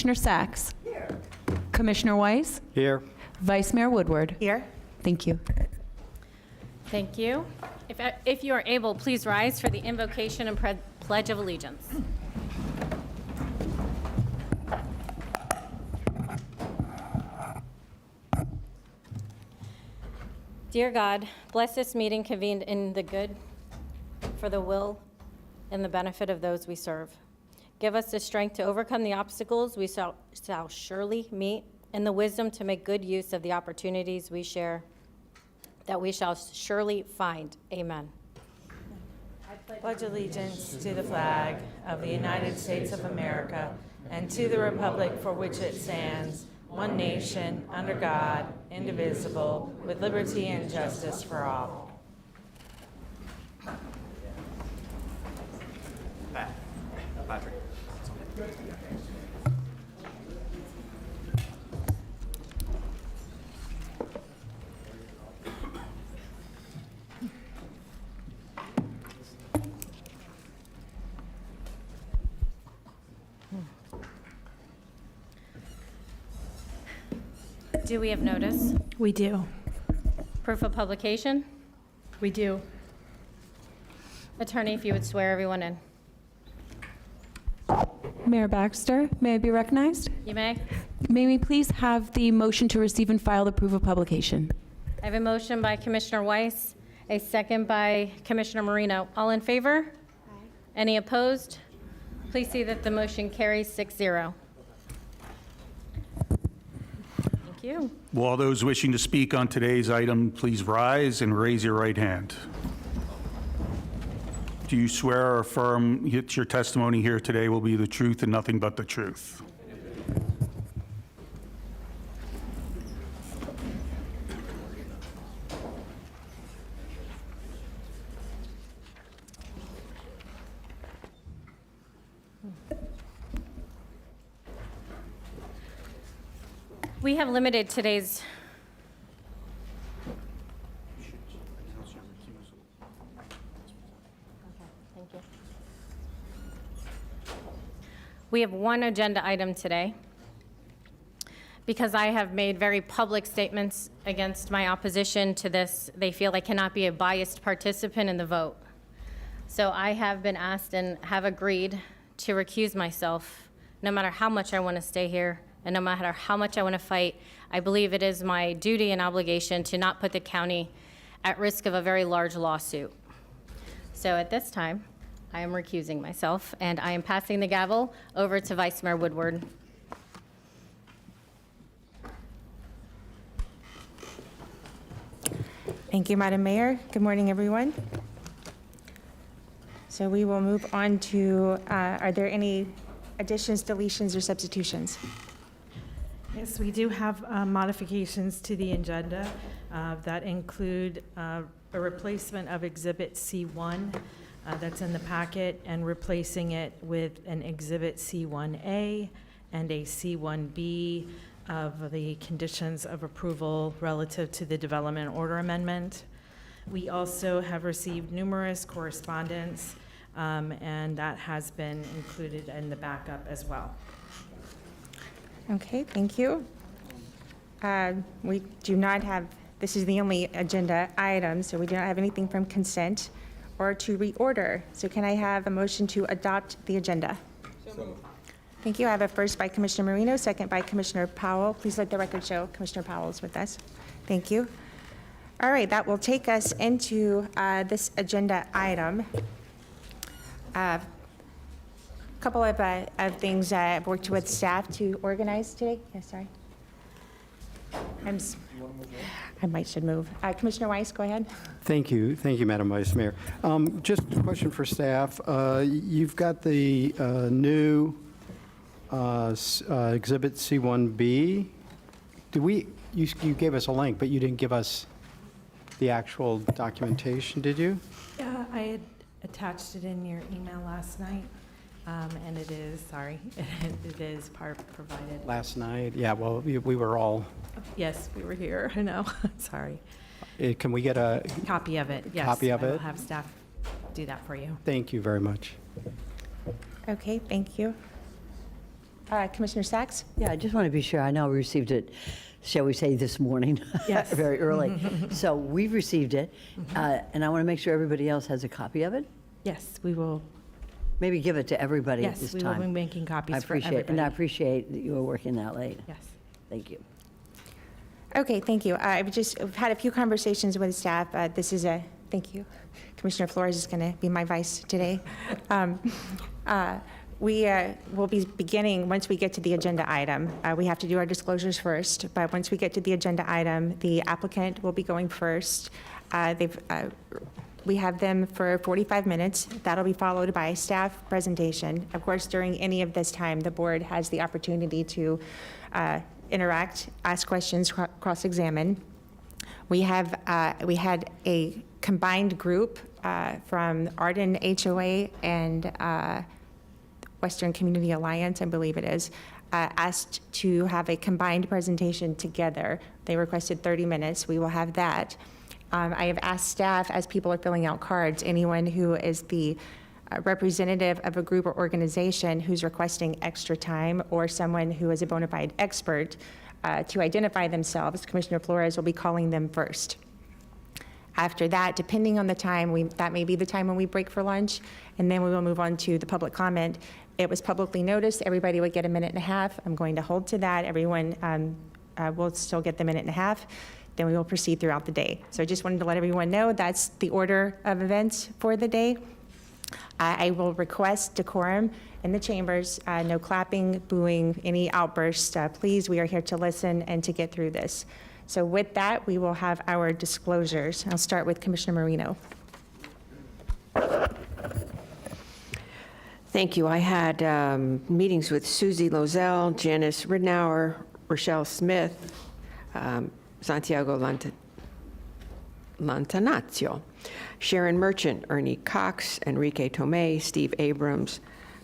Commissioner Sacks? Here. Commissioner Weiss? Here. Vice Mayor Woodward? Here. Thank you. Thank you. If you are able, please rise for the invocation and pledge of allegiance. Dear God, bless this meeting convened in the good, for the will and the benefit of those we serve. Give us the strength to overcome the obstacles we shall surely meet, and the wisdom to make good use of the opportunities we share that we shall surely find. Amen. I pledge allegiance to the flag of the United States of America and to the republic for which it stands, one nation, under God, indivisible, with liberty and justice for all. Patrick. Do we have notice? We do. Proof of publication? We do. Attorney, if you would swear everyone in. Mayor Baxter, may I be recognized? You may. May we please have the motion to receive and file the proof of publication? I have a motion by Commissioner Weiss, a second by Commissioner Marino. All in favor? Aye. Any opposed? Please see that the motion carries 6-0. Thank you. Will all those wishing to speak on today's item please rise and raise your right hand? Do you swear or affirm that your testimony here today will be the truth and nothing but the truth? We have limited today's We have one agenda item today. Because I have made very public statements against my opposition to this, they feel I cannot be a biased participant in the vote. So I have been asked and have agreed to recuse myself, no matter how much I want to stay here and no matter how much I want to fight. I believe it is my duty and obligation to not put the county at risk of a very large lawsuit. So at this time, I am recusing myself, and I am passing the gavel over to Vice Mayor Woodward. Thank you, Madam Mayor. Good morning, everyone. So we will move on to, are there any additions, deletions, or substitutions? Yes, we do have modifications to the agenda that include a replacement of Exhibit C1 that's in the packet and replacing it with an Exhibit C1A and a C1B of the conditions of approval relative to the development order amendment. We also have received numerous correspondence, and that has been included in the backup as well. Okay, thank you. We do not have, this is the only agenda item, so we do not have anything from consent or to reorder. So can I have a motion to adopt the agenda? Thank you. I have a first by Commissioner Marino, second by Commissioner Powell. Please let the record show Commissioner Powell is with us. Thank you. All right, that will take us into this agenda item. Couple of things I've worked with staff to organize today. Yes, sorry. I might should move. Commissioner Weiss, go ahead. Thank you, Madam Vice Mayor. Just a question for staff. You've got the new Exhibit C1B. You gave us a link, but you didn't give us the actual documentation, did you? Yeah, I had attached it in your email last night, and it is, sorry, it is provided. Last night? Yeah, well, we were all... Yes, we were here, I know, sorry. Can we get a... Copy of it, yes. Copy of I it? will have staff do that for you. Thank you very much. Okay, thank you. Commissioner Sacks? Yeah, I just want to be sure. I know we received it, shall we say, this morning. Yes. Very early. So we've received it, and I want to make sure everybody else has a copy of it. Yes, we will, Maybe give it to everybody at yes, this we will be time. making I copies for appreciate, and I everybody. appreciate that you were working that late. Yes. Thank you. Okay, thank you. I've had a few conversations with staff. Thank you. Commissioner Flores is going to be my vice today. We will be beginning, once we get to the agenda item, we have to do our disclosures first, but once we get to the agenda item, the applicant will be going first. We have them for 45 minutes. That'll be followed by a staff presentation. Of course, during any of this time, the board has the opportunity to interact, ask questions, cross-examine. We had a combined group from Arden HOA and Western Community Alliance, I believe it is, asked to have a combined presentation together. They requested 30 minutes. We will have that. I have asked staff, as people are filling out cards, anyone who is the representative of a group or organization who's requesting extra time, or someone who is a bona fide expert, to identify themselves. Commissioner Flores will be calling them first. After that, depending on the time, that may be the time when we break for lunch, and then we will move on to the public comment. It was publicly noticed, everybody would get a minute and a half. I'm going to hold to that. Everyone will still get the minute and a half. Then we will proceed throughout the day. So I just wanted to let everyone know that's the order of events for the day. I will request decorum in the chambers, no clapping, booing, any outbursts. Please, we are here to listen and to get through this. So with that, we will have our disclosures. I'll start with Commissioner Marino. Thank you. I had meetings with Susie Lozelle, Janice Ridnour, Rochelle Smith, Santiago Lantanazio, Sharon Merchant, Ernie Cox, Enrique Tomei, Steve Abrams,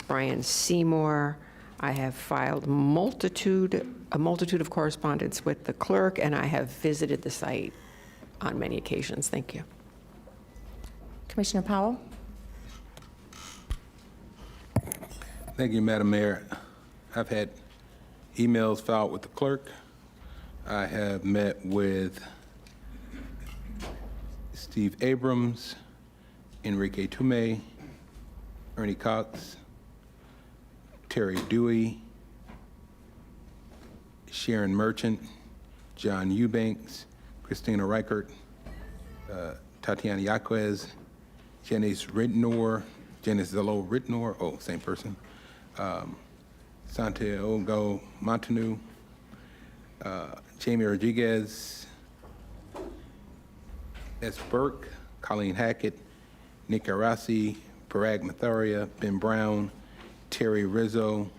Brian Seymour. I have filed a multitude of correspondence with the clerk, and I have visited the site on many occasions. Thank you. Commissioner Powell. Thank you, Madam Mayor. I've had emails filed with the clerk. I have met with Steve Abrams, Enrique Tomei, Ernie Cox, Terry Dewey, Sharon Merchant, John Eubanks, Christina Reichert, Tatiana Yaquez, Janice Zillo Ridnour, same person, Santiago Montanu, Jamie Rodriguez, S. Burke, Colleen Hackett, Nick Arasi, Parag Matharia, Ben Brown, Terry Rizzo,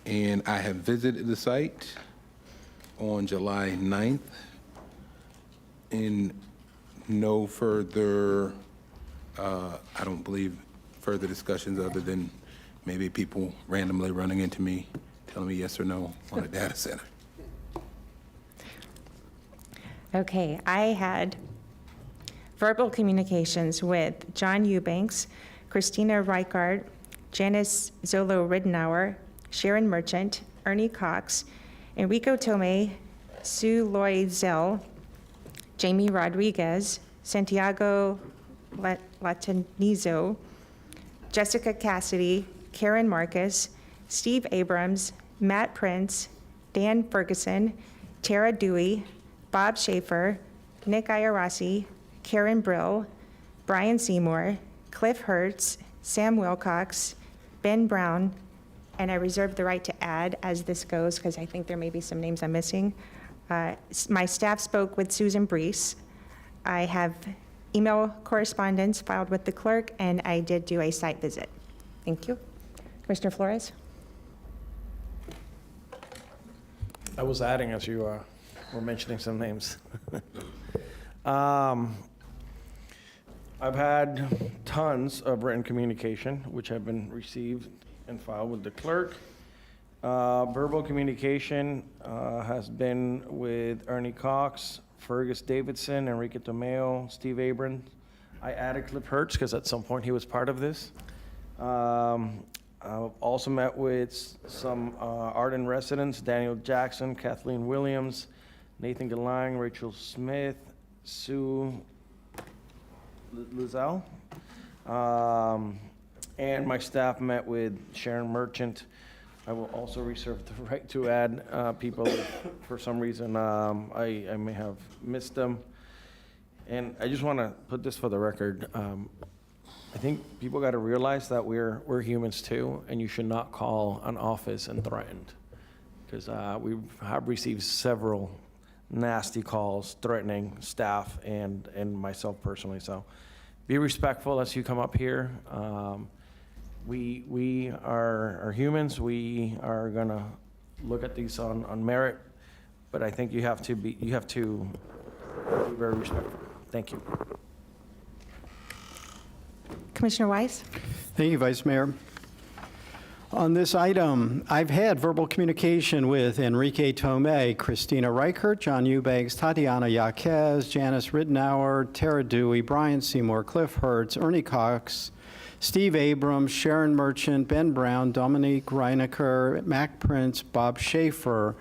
and I have visited the site on July 9th, and no further, I don't believe, further discussions other than maybe people randomly running into me, telling me yes or no on a data center. Okay, I had verbal communications with John Eubanks, Christina Reichart, Janice Zillo Ridnour, Sharon Merchant, Ernie Cox, Enrico Tomei, Sue Loisel, Jamie Rodriguez, Santiago Latanizo, Jessica Cassidy, Karen Marcus, Steve Abrams, Matt Prince, Dan Ferguson, Tara Dewey, Bob Schaefer, Nick Iarasi, Karen Brill, Brian Seymour, Cliff Hertz, Sam Wilcox, Ben Brown, and I reserve the right to add as this goes because I think there may be some names I'm missing. My staff spoke with Susan Brees. I have email correspondence filed with the clerk, and I did do a site visit. Thank you. Commissioner Flores? I was adding as you were mentioning some names. I've had tons of written communication, which have been received and filed with the clerk. Verbal communication has been with Ernie Cox, Fergus Davidson, Enrique Tomeo, Steve Abrams, I added Cliff Hertz because at some point he was part of this. I've also met with some Arden residents, Daniel Jackson, Kathleen Williams, Nathan Galang, Rachel Smith, Sue Lizelle. And my staff met with Sharon Merchant. I will also reserve the right to add people if for some reason I may have missed them. And I just want to put this for the record. I think people got to realize that we're humans too, and you should not call an office and threaten, because we have received several nasty calls threatening staff and myself personally. So be respectful as you come up here. We are humans. We are gonna look at these on merit, but I think you have to be very respectful. Thank you. Commissioner Weiss? Thank you, Vice Mayor. On this item, I've had verbal communication with Enrique Tomei, Christina Reichert, John Eubanks, Tatiana Yaquez, Janice Rittenauer, Tara Dewey, Brian Seymour, Cliff Hertz, Ernie Cox, Steve Abrams, Sharon Merchant, Ben Brown, Dominique Reinecker, Mac Prince, Bob Schaefer.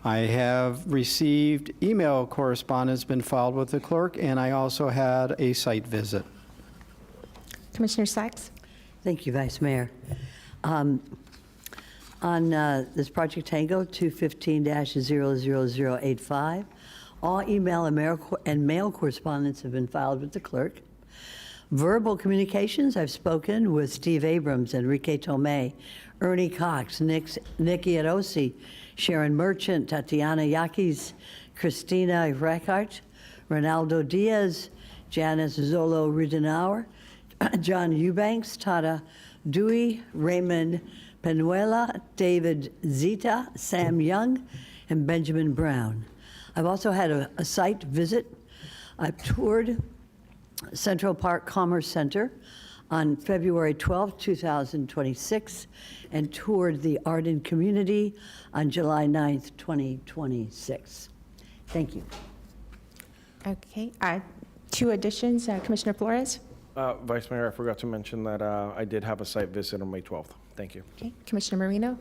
I have received email correspondence, been filed with the clerk, and I also had a site visit. Commissioner Sacks? Thank you, Vice Mayor. On this Project Tango 215-00085, all email and mail correspondence have been filed with the clerk. Verbal communications, I've spoken with Steve Abrams, Enrique Tomei, Ernie Cox, Nikki Arosi, Sharon Merchant, Tatiana Yaquez, Christina Reichert, Ronaldo Diaz, Janice Zolo Rittenauer, John Eubanks, Tata Dewey, Raymond Penuela, David Zita, Sam Young, and Benjamin Brown. I've also had a site visit. I've toured Central Park Commerce Center on February 12, 2026, and toured the Arden community on July 9th, 2026. Thank you. Okay, 2 additions. Commissioner Flores? Vice Mayor, I forgot to mention that I did have a site visit on May 12th. Thank you. Okay, Commissioner Marino?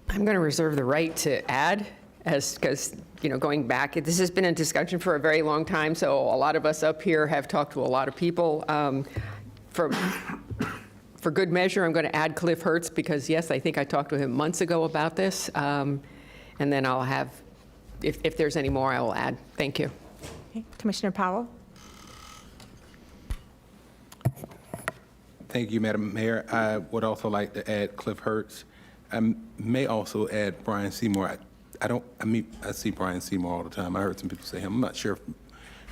I'm going to reserve the right to add, because, going back, this has been a discussion for a very long time, so a lot of us up here have talked to a lot of people. For good measure, I'm going to add Cliff Hertz, because, yes, I think I talked to him months ago about this, and then I'll have, if there's any more, I will add. Thank you. Okay, Commissioner Powell? Thank you, Madam Mayor. I would also like to add Cliff Hertz. I may also add Brian Seymour. I see Brian Seymour all the time. I heard some people say him. I'm not sure if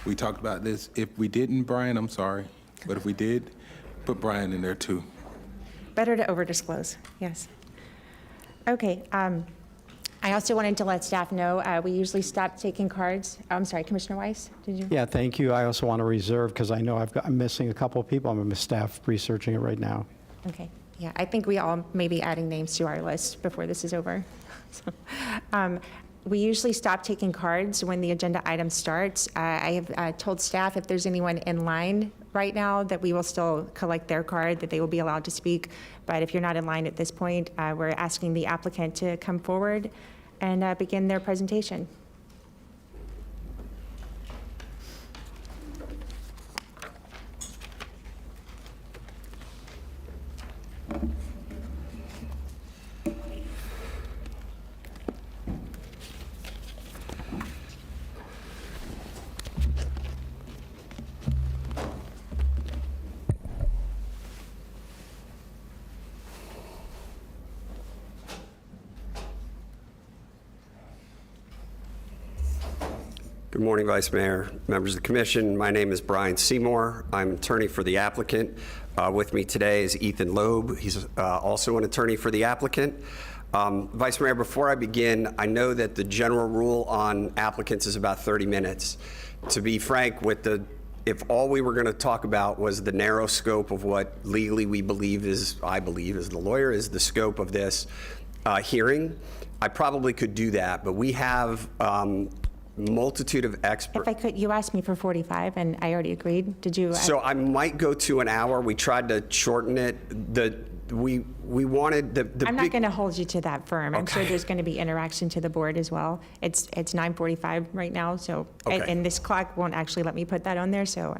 we talked about this. If we didn't, Brian, I'm sorry. But if we did, put Brian in there too. Better to over-disclose, yes. Okay, I also wanted to let staff know, we usually stop taking cards. I'm sorry, Commissioner Weiss, did you? Yeah, thank you. I also want to reserve, because I know I'm missing a couple of people. I'm staff researching it right now. Okay, yeah, I think we all may be adding names to our list before this is over. So, we usually stop taking cards when the agenda item starts. I have told staff if there's anyone in line right now that we will still collect their card, that they will be allowed to speak. But if you're not in line at this point, we're asking the applicant to come forward and begin their presentation. Good morning, Vice Mayor, members of the commission. My name is Brian Seymour. I'm attorney for the applicant. With me today is Ethan Loeb. He's also an attorney for the applicant. Vice Mayor, before I begin, I know that the general rule on applicants is about 30 minutes. To be frank, if all we were going to talk about was the narrow scope of what legally I believe as the lawyer is the scope of this hearing, I probably could do that. But we have multitude of experts. If I could, you asked me for 45, and I already agreed. Did you? So I might go to an hour. We tried to shorten it. We wanted the I'm not big- going to hold you to that firm. I'm sure Okay. there's going to be interaction to the board as well. It's 9:45 right now, so, Okay. and this clock won't actually let me put that on there, so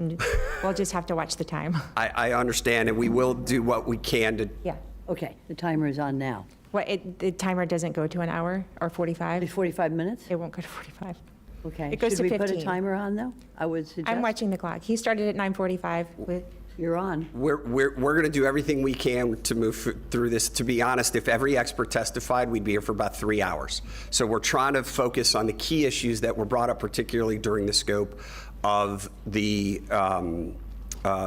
we'll just have to watch the time. I understand, and we will do what we can to. Yeah. Okay, the timer is on now. The timer doesn't go to an hour or 45? Is 45 minutes? It won't go to 45. Okay. It goes Should to we put a 15. timer on, though? I would suggest. I'm watching the clock. He started at 9:45 with, You're on. We're going to do everything we can to move through this. To be honest, if every expert testified, we'd be here for about 3 hours. So we're trying to focus on the key issues that were brought up, particularly during the scope of the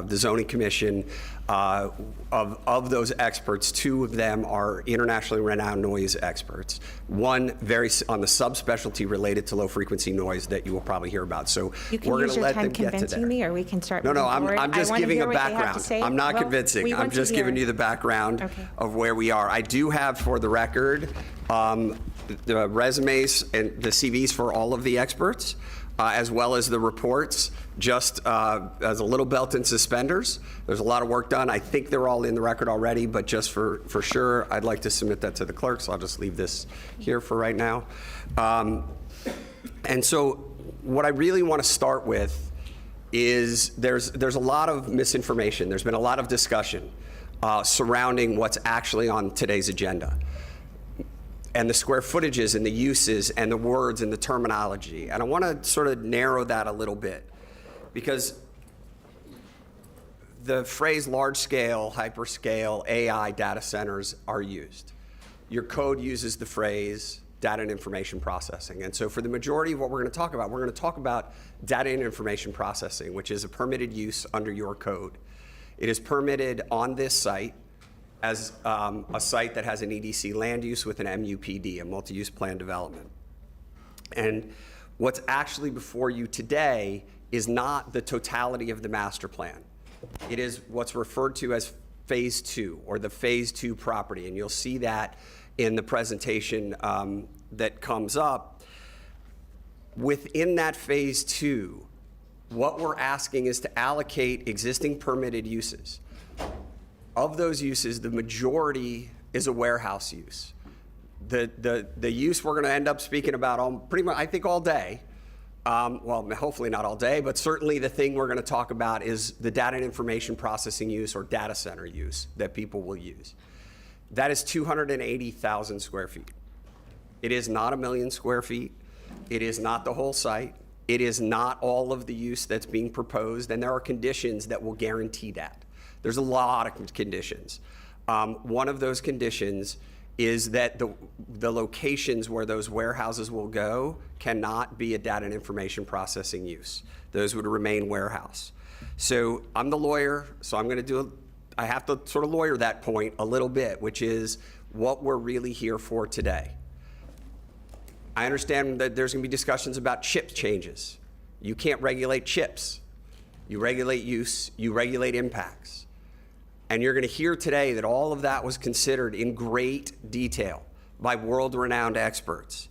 zoning commission. Of those experts, 2 of them are internationally renowned noise experts. One on the subspecialty related to low frequency noise that you will probably hear about. So you can we're going use to your let time them get to convincing there. me, or we can start No, moving I'm forward. just I wanna giving hear a what they have to background. say. I'm not Well, convincing. we I'm want to just giving hear. you the background Okay. of where we are. I do have, for the record, the resumes and the CVs for all of the experts, as well as the reports, just as a little belt and suspenders. There's a lot of work done. I think they're all in the record already, but just for sure, I'd like to submit that to the clerk, so I'll just leave this here for right now. And so what I really want to start with is there's a lot of misinformation. There's been a lot of discussion surrounding what's actually on today's agenda, and the square footages and the uses and the words and the terminology. And I want to sort of narrow that a little bit, because the phrase large-scale, hyperscale, AI data centers are used. Your code uses the phrase data and information processing. And so for the majority of what we're going to talk about, we're going to talk about data and information processing, which is a permitted use under your code. It is permitted on this site as a site that has an EDC land use with an MUPD, a multi-use plan development. And what's actually before you today is not the totality of the master plan. It is what's referred to as Phase 2, or the Phase 2 property. And you'll see that in the presentation that comes up. Within that Phase 2, what we're asking is to allocate existing permitted uses. Of those uses, the majority is a warehouse use. The use we're going to end up speaking about pretty much, I think, all day. Well, hopefully not all day, but certainly the thing we're going to talk about is the data and information processing use, or data center use, that people will use. That is 280,000 square feet. It is not 1 million square feet. It is not the whole site. It is not all of the use that's being proposed, and there are conditions that will guarantee that. There's a lot of conditions. One of those conditions is that the locations where those warehouses will go cannot be a data and information processing use. Those would remain warehouse. So I'm the lawyer, so I have to sort of lawyer that point a little bit, which is what we're really here for today. I understand that there's going to be discussions about chip changes. You can't regulate chips. You regulate use, you regulate impacts. And you're going to hear today that all of that was considered in great detail by world-renowned experts.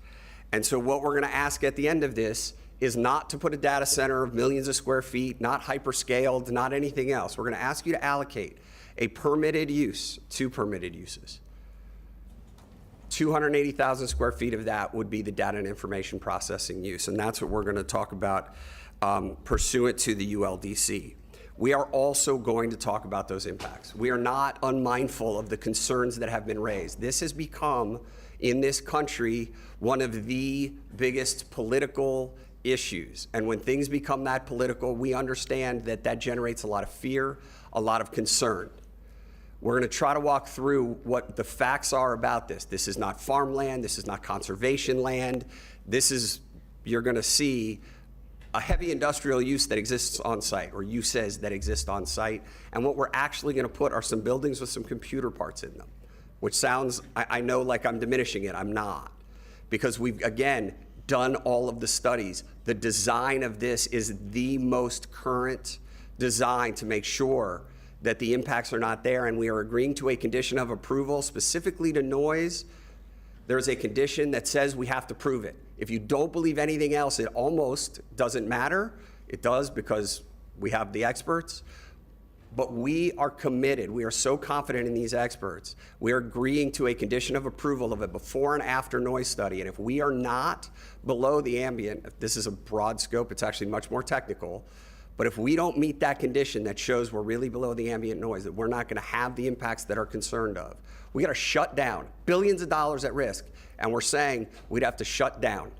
And so what we're going to ask at the end of this is not to put a data center of millions of square feet, not hyperscaled, not anything else. We're going to ask you to allocate a permitted use, 2 permitted uses. 280,000 square feet of that would be the data and information processing use. And that's what we're going to talk about pursuant to the ULDC. We are also going to talk about those impacts. We are not unmindful of the concerns that have been raised. This has become, in this country, one of the biggest political issues. And when things become that political, we understand that that generates a lot of fear, a lot of concern. We're going to try to walk through what the facts are about this. This is not farmland. This is not conservation land. This is, you're going to see a heavy industrial use that exists on site, or uses that exist on site. And what we're actually going to put are some buildings with some computer parts in them, which sounds, I know, like I'm diminishing it. I'm not. Because we've, again, done all of the studies. The design of this is the most current design to make sure that the impacts are not there, and we are agreeing to a condition of approval specifically to noise. There's a condition that says we have to prove it. If you don't believe anything else, it almost doesn't matter. It does because we have the experts. But we are committed. We are so confident in these experts. We are agreeing to a condition of approval of a before and after noise study. And if we are not below the ambient, this is a broad scope, it's actually much more technical. But if we don't meet that condition that shows we're really below the ambient noise, that we're not going to have the impacts that are concerned of, we got to shut down. Billions of dollars at risk. And we're saying we'd have to shut down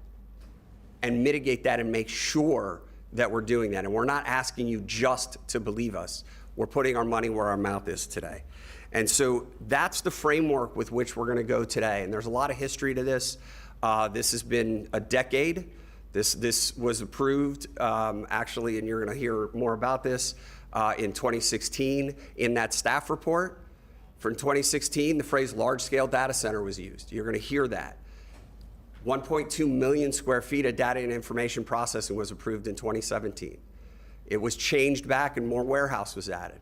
and mitigate that and make sure that we're doing that. And we're not asking you just to believe us. We're putting our money where our mouth is today. And so that's the framework with which we're going to go today. And there's a lot of history to this. This has been a decade. This was approved, actually, and you're going to hear more about this, in 2016 in that staff report. For 2016, the phrase large-scale data center was used. You're going to hear that. 1.2 million square feet of data and information processing was approved in 2017. It was changed back and more warehouse was added.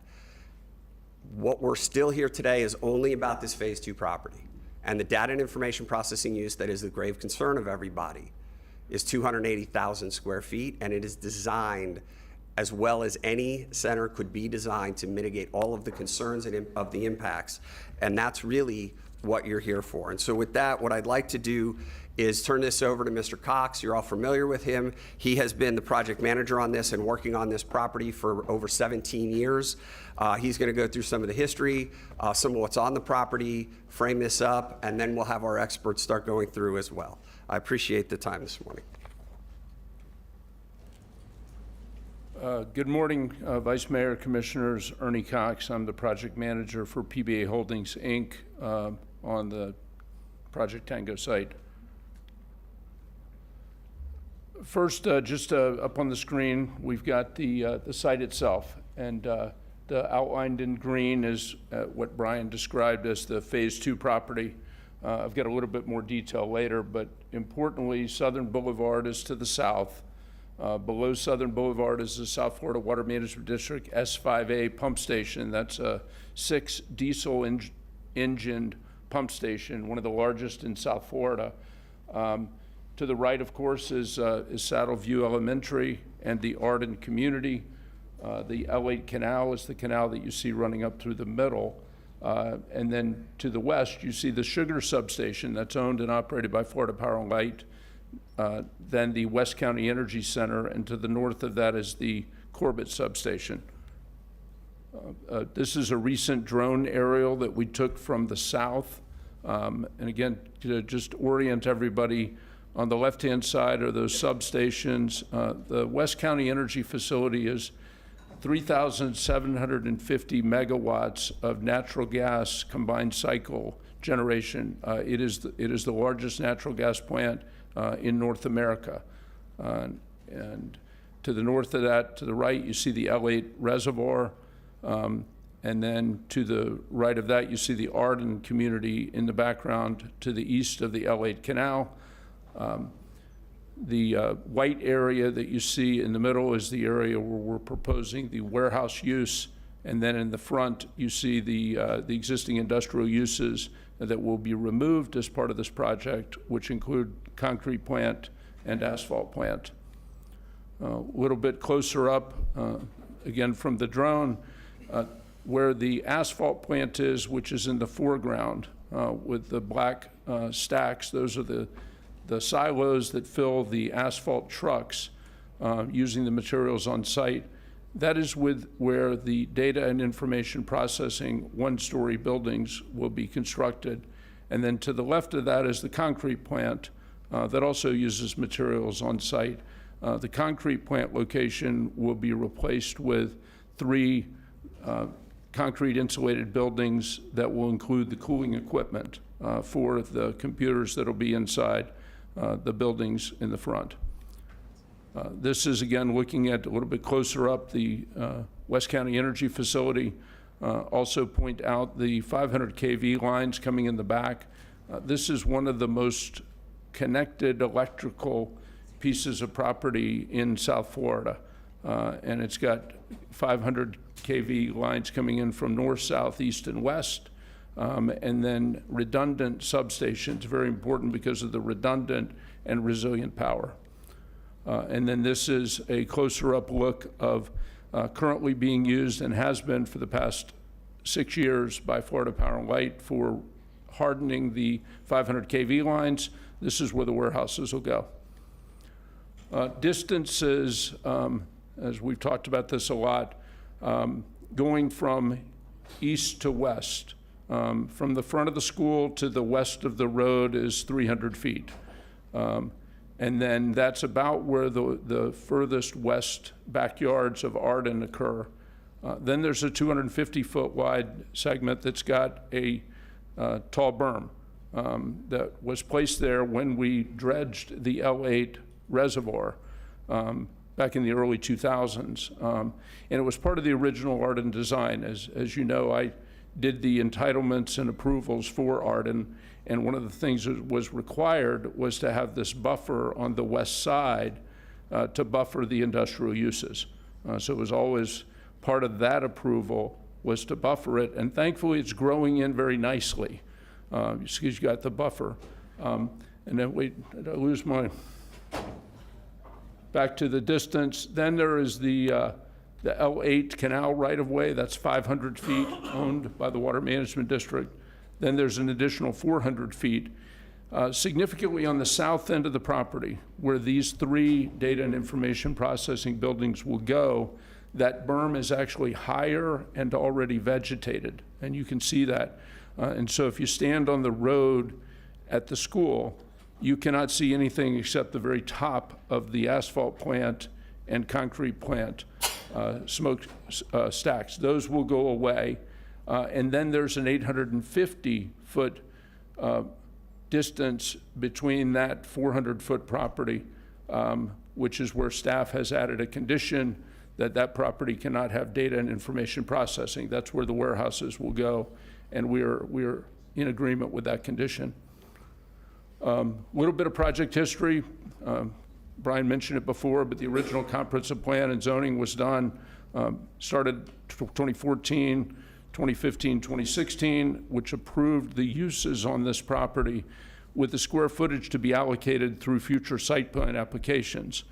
What we're still here today is only about this phase 2 property. And the data and information processing use that is the grave concern of everybody is 280,000 square feet, and it is designed as well as any center could be designed to mitigate all of the concerns of the impacts. And that's really what you're here for. And so with that, what I'd like to do is turn this over to Mr. Cox. You're all familiar with him. He has been the project manager on this and working on this property for over 17 years. He's going to go through some of the history, some of what's on the property, frame this up, and then we'll have our experts start going through as well. I appreciate the time this morning. Good morning, Vice Mayor, Commissioners. Ernie Cox. I'm the project manager for PBA Holdings, Inc. On the Project Tango site. First, just up on the screen, we've got the site itself, and the outlined in green is what Brian described as the Phase 2 property. I've got a little bit more detail later, but importantly, Southern Boulevard is to the south. Below Southern Boulevard is the South Florida Water Management District S5A pump station. That's a 6 diesel engined pump station, one of the largest in South Florida. To the right, of course, is Saddle View Elementary and the Arden community. The L8 Canal is the canal that you see running up through the middle. And then to the west, you see the Sugar substation that's owned and operated by Florida Power and Light. Then the West County Energy Center, and to the north of that is the Corbett substation. This is a recent drone aerial that we took from the south. And again, to just orient everybody, on the left-hand side are those substations. The West County Energy Facility is 3,750 megawatts of natural gas combined cycle generation. It is the largest natural gas plant in North America. And to the north of that, to the right, you see the L8 reservoir. And then to the right of that, you see the Arden community in the background to the east of the L8 canal. The white area that you see in the middle is the area where we're proposing the warehouse use. And then in the front, you see the existing industrial uses that will be removed as part of this project, which include concrete plant and asphalt plant. A little bit closer up, again from the drone, where the asphalt plant is, which is in the foreground with the black stacks. Those are the silos that fill the asphalt trucks using the materials on site. That is where the data and information processing one-story buildings will be constructed. And then to the left of that is the concrete plant that also uses materials on site. The concrete plant location will be replaced with 3 concrete insulated buildings that will include the cooling equipment for the computers that will be inside the buildings in the front. This is, again, looking at a little bit closer up the West County Energy Facility. Also point out the 500 kV lines coming in the back. This is one of the most connected electrical pieces of property in South Florida. And it's got 500 kV lines coming in from north, south, east, and west. and then redundant substations, very important because of the redundant and resilient power. And then this is a closer up look of currently being used and has been for the past 6 years by Florida Power and Light for hardening the 500 kV lines. This is where the warehouses will go. Distances, as we've talked about this a lot, going from east to west. From the front of the school to the west of the road is 300 feet. And then that's about where the furthest west backyards of Arden occur. Then there's a 250-foot wide segment that's got a tall berm that was placed there when we dredged the L8 reservoir back in the early 2000s. And it was part of the original Arden design. As you know, I did the entitlements and approvals for Arden, and one of the things that was required was to have this buffer on the west side to buffer the industrial uses. So it was always part of that approval was to buffer it, and thankfully it's growing in very nicely. Because you got the buffer. And then wait, did I lose my, back to the distance. Then there is the L8 canal right-of-way, that's 500 feet owned by the Water Management District. Then there's an additional 400 feet. Significantly on the south end of the property, where these 3 data and information processing buildings will go, that berm is actually higher and already vegetated, and you can see that. And so if you stand on the road at the school, you cannot see anything except the very top of the asphalt plant and concrete plant smoke stacks. Those will go away. And then there's an 850-foot distance between that 400-foot property, which is where staff has added a condition that that property cannot have data and information processing. That's where the warehouses will go, and we're in agreement with that condition. Little bit of project history. Brian mentioned it before, but the original comprehensive plan and zoning was done, started 2014, 2015, 2016, which approved the uses on this property with the square footage to be allocated through future site plan applications.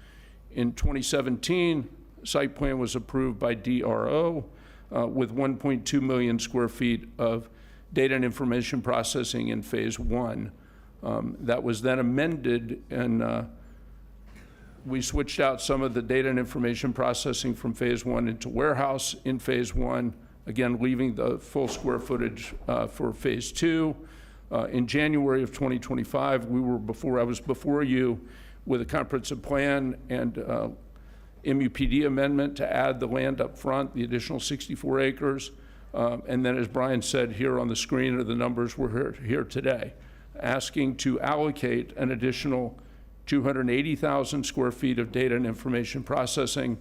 In 2017, site plan was approved by DRO with 1.2 million square feet of data and information processing in phase 1. That was then amended, and we switched out some of the data and information processing from phase 1 into warehouse in phase 1, again leaving the full square footage for phase 2. In January of 2025, I was before you with a comprehensive plan and MUPD amendment to add the land up front, the additional 64 acres. And then as Brian said here on the screen are the numbers we're here today, asking to allocate an additional 280,000 square feet of data and information processing,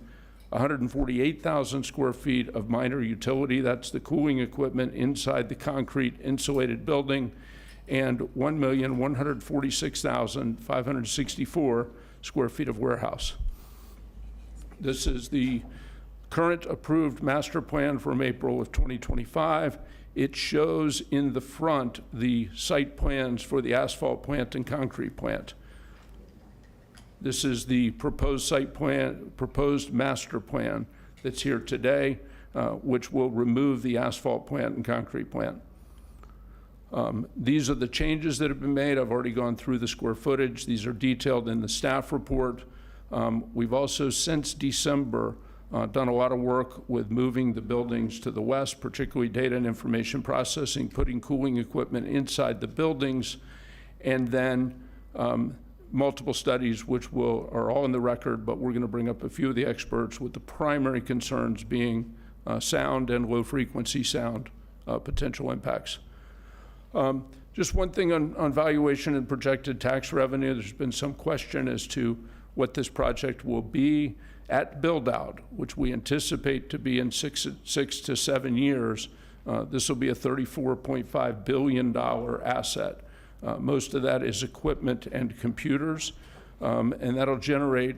148,000 square feet of minor utility, that's the cooling equipment inside the concrete insulated building, and 1,146,564 square feet of warehouse. This is the current approved master plan from April of 2025. It shows in the front the site plans for the asphalt plant and concrete plant. This is the proposed site plan, proposed master plan that's here today, which will remove the asphalt plant and concrete plant. These are the changes that have been made. I've already gone through the square footage. These are detailed in the staff report. We've also, since December, done a lot of work with moving the buildings to the west, particularly data and information processing, putting cooling equipment inside the buildings, and then multiple studies which are all in the record, but we're going to bring up a few of the experts, with the primary concerns being sound and low frequency sound potential impacts. Just one thing on valuation and projected tax revenue. There's been some question as to what this project will be at build-out, which we anticipate to be in 6 to 7 years. This will be a $34.5 billion asset. Most of that is equipment and computers, and that'll generate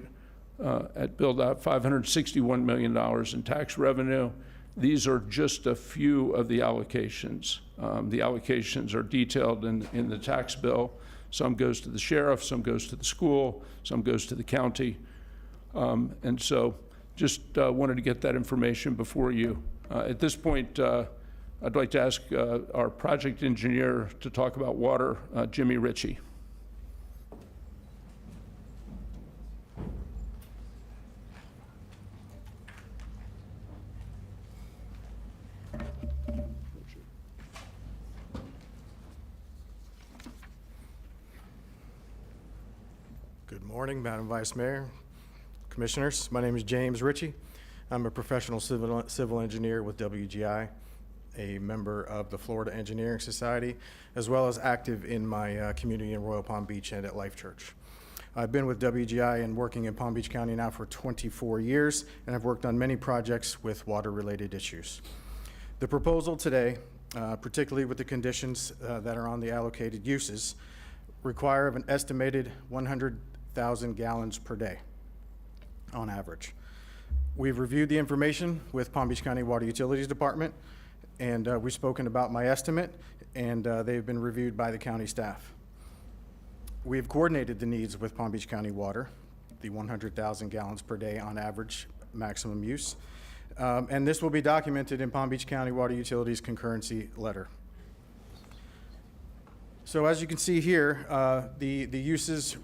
at build-out $561 million in tax revenue. These are just a few of the allocations. The allocations are detailed in the tax bill. Some goes to the sheriff, some goes to the school, some goes to the county. And so just wanted to get that information before you. At this point, I'd like to ask our project engineer to talk about water, Jimmy Ritchie. Good morning, Madam Vice Mayor, Commissioners. My name is James Ritchie. I'm a professional civil engineer with WGI, a member of the Florida Engineering Society, as well as active in my community in Royal Palm Beach and at Life Church. I've been with WGI and working in Palm Beach County now for 24 years, and I've worked on many projects with water-related issues. The proposal today, particularly with the conditions that are on the allocated uses, require an estimated 100,000 gallons per day on average. We've reviewed the information with Palm Beach County Water Utilities Department, and we've spoken about my estimate, and they've been reviewed by the county staff. We've coordinated the needs with Palm Beach County Water, the 100,000 gallons per day on average maximum use, and this will be documented in Palm Beach County Water Utilities concurrency letter. So as you can see here, the uses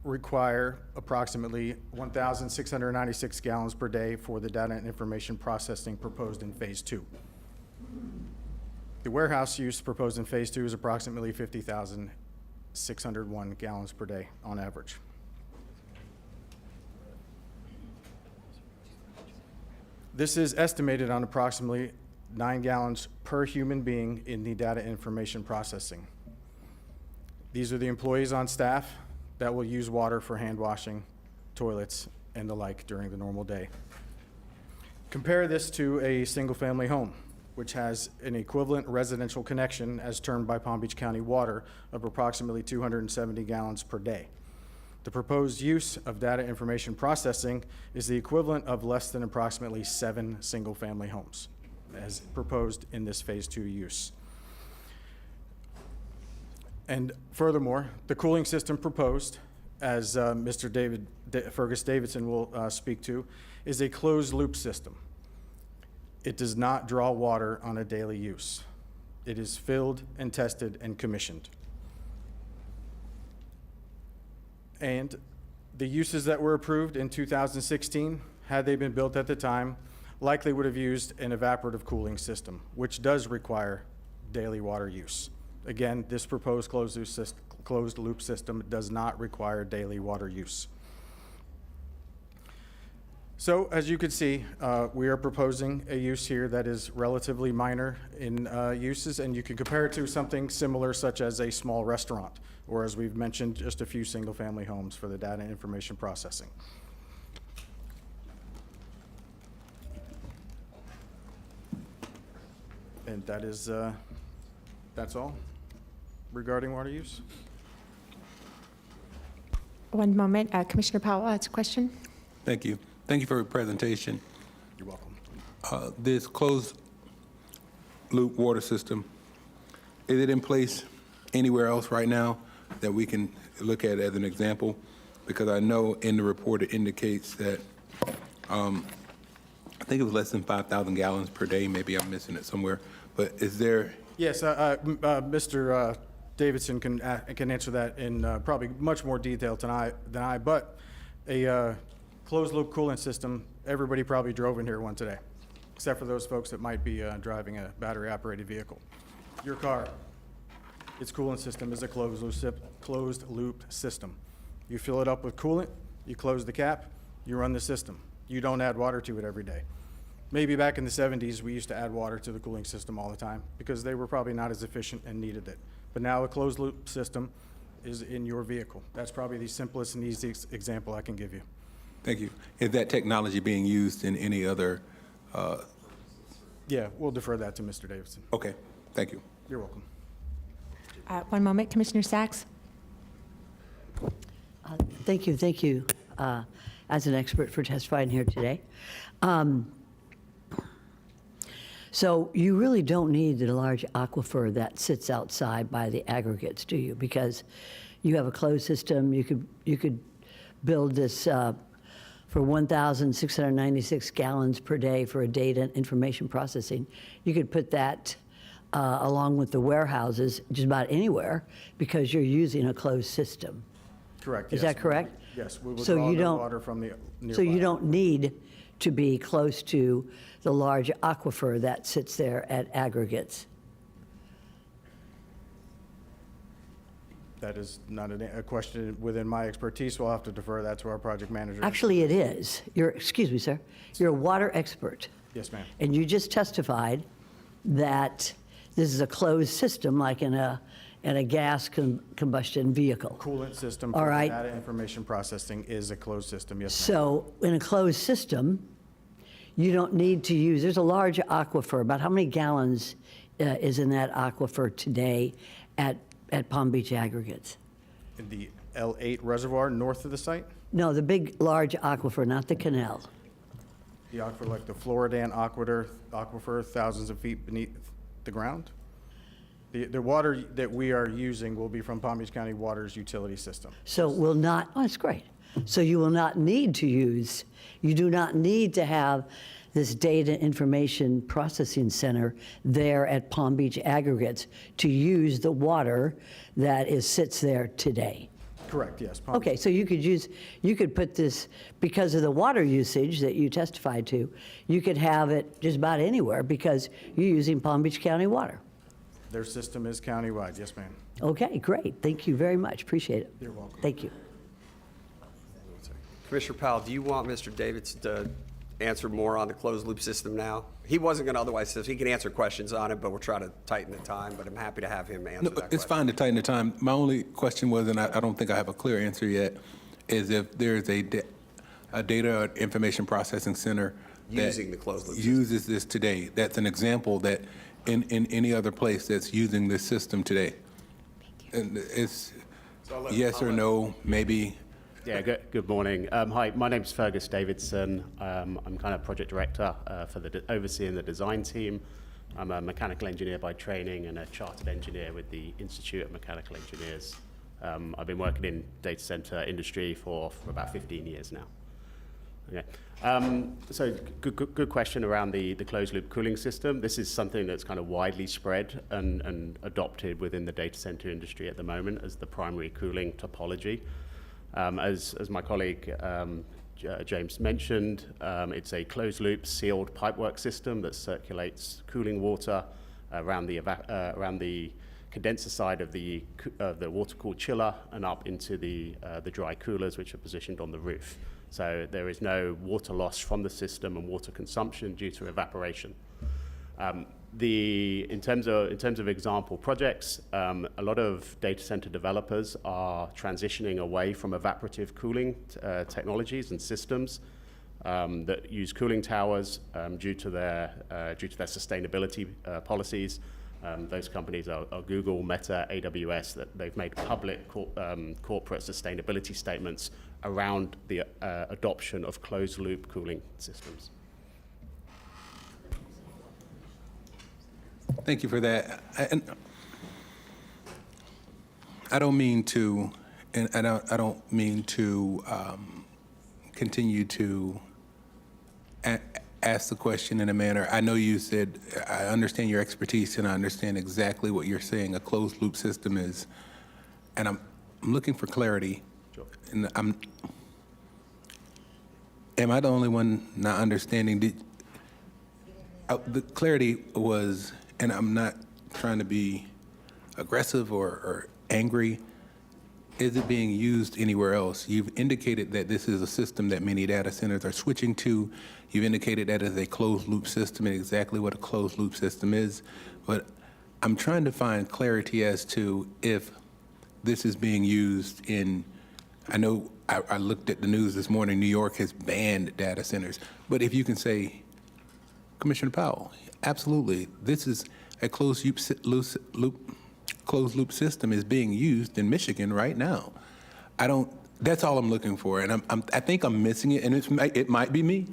require approximately 1,696 gallons per day for the data and information processing proposed in Phase 2. The warehouse use proposed in Phase 2 is approximately 50,601 gallons per day on average. This is estimated on approximately 9 gallons per human being in the data information processing. These are the employees on staff that will use water for hand washing, toilets, and the like during the normal day. Compare this to a single-family home, which has an equivalent residential connection as termed by Palm Beach County Water of approximately 270 gallons per day. The proposed use of data information processing is the equivalent of less than approximately 7 single-family homes, as proposed in this Phase 2 use. And furthermore, the cooling system proposed, as Mr. Fergus Davidson will speak to, is a closed-loop system. It does not draw water on a daily use. It is filled and tested and commissioned. And the uses that were approved in 2016, had they been built at the time, likely would have used an evaporative cooling system, which does require daily water use. Again, this proposed closed-loop system does not require daily water use. So, as you can see, we are proposing a use here that is relatively minor in uses, and you can compare it to something similar, such as a small restaurant, or as we've mentioned, just a few single-family homes for the data and information processing. And that is, that's all regarding water use. One moment. Commissioner Powell has a question. Thank you. Thank you for your presentation. You're welcome. This closed-loop water system, is it in place anywhere else right now that we can look at as an example? Because I know in the report it indicates that I think it was less than 5,000 gallons per day. Maybe I'm missing it somewhere. But is there? Yes, Mr. Davidson can answer that in probably much more detail than I. But a closed-loop cooling system, everybody probably drove in here one today, except for those folks that might be driving a battery-operated vehicle. Your car, its cooling system is a closed-loop system. You fill it up with coolant, you close the cap, you run the system. You don't add water to it every day. Maybe back in the 70s, we used to add water to the cooling system all the time because they were probably not as efficient and needed it. But now a closed-loop system is in your vehicle. That's probably the simplest and easiest example I can give you. Thank you. Is that technology being used in any other? Yeah, we'll defer that to Mr. Davidson. Okay, thank you. You're welcome. One moment. Commissioner Sachs. Thank you, as an expert for testifying here today. So you really don't need the large aquifer that sits outside by the aggregates, do you? Because you have a closed system. You could build this for 1,696 gallons per day for a data and information processing. You could put that along with the warehouses just about anywhere because you're using a closed system. Correct. Is yes. that correct? Yes, we will So draw you the don't- water from the nearby. So you don't need to be close to the large aquifer that sits there at aggregates. That is not a question within my expertise. We'll have to defer that to our project manager. Actually, it is. Excuse me, sir. You're a water expert. Yes, ma'am. And you just testified that this is a closed system like in a gas combustion vehicle. Coolant system All for right. data information processing is a closed system, yes, ma'am. So in a closed system, you don't need to use, there's a large aquifer. About how many gallons is in that aquifer today at Palm Beach Aggregates? In the L8 reservoir north of the site, No, the big, large aquifer, not the canal. the aquifer like the Floridan aquifer, thousands of feet beneath the ground. The water that we are using will be from Palm Beach County Water's utility system. So will not, oh, that's great. So you will not need to use, you do not need to have this data information processing center there at Palm Beach Aggregates to use the water that sits there today. Correct, yes. Palm Okay, so you could put this, because of the water usage that you testified to, you could have it just about anywhere because you're using Palm Beach County water. Their system is countywide, yes, ma'am. Okay, great. Thank you very much. Appreciate it. You're welcome. Thank you. Commissioner Powell, do you want Mr. Davidson to answer more on the closed loop system now? He wasn't going to otherwise, he can answer questions on it, but we're trying to tighten the time, but I'm happy to have him answer No, that it's question. fine to tighten the time. My only question was, and I don't think I have a clear answer yet, is if there's a data or information processing center that Using the closed loop system. uses this today. That's an example that in any other place that's using this system today. And it's yes or no, maybe. Yeah, good morning. Hi, my name's Fergus Davidson. I'm kind of project director for overseeing the design team. I'm a mechanical engineer by training and a chartered engineer with the Institute of Mechanical Engineers. I've been working in data center industry for about 15 years now. Okay. So good question around the closed loop cooling system. This is something that's kind of widely spread and adopted within the data center industry at the moment as the primary cooling topology. As my colleague James mentioned, it's a closed loop sealed pipework system that circulates cooling water around the condenser side of the water-cooled chiller and up into the dry coolers, which are positioned on the roof. So there is no water loss from the system and water consumption due to evaporation. In terms of example projects, a lot of data center developers are transitioning away from evaporative cooling technologies and systems that use cooling towers due to their sustainability policies. Those companies are Google, Meta, AWS, that they've made public corporate sustainability statements around the adoption of closed-loop cooling systems. Thank you for that. And I don't mean to, continue to ask the question in a manner. I know you said I understand your expertise and I understand exactly what you're saying a closed loop system is, and I'm looking for clarity. Sure. And am I the only one not understanding? The clarity was, and I'm not trying to be aggressive or angry, is it being used anywhere else? You've indicated that this is a system that many data centers are switching to. You've indicated that is a closed loop system and exactly what a closed loop system is. But I'm trying to find clarity as to if this is being used in, I know I looked at the news this morning, New York has banned data centers. But if you can say, Commissioner Powell, absolutely, this is a closed loop system is being used in Michigan right now. That's all I'm looking for, and I think I'm missing it, and it might be me.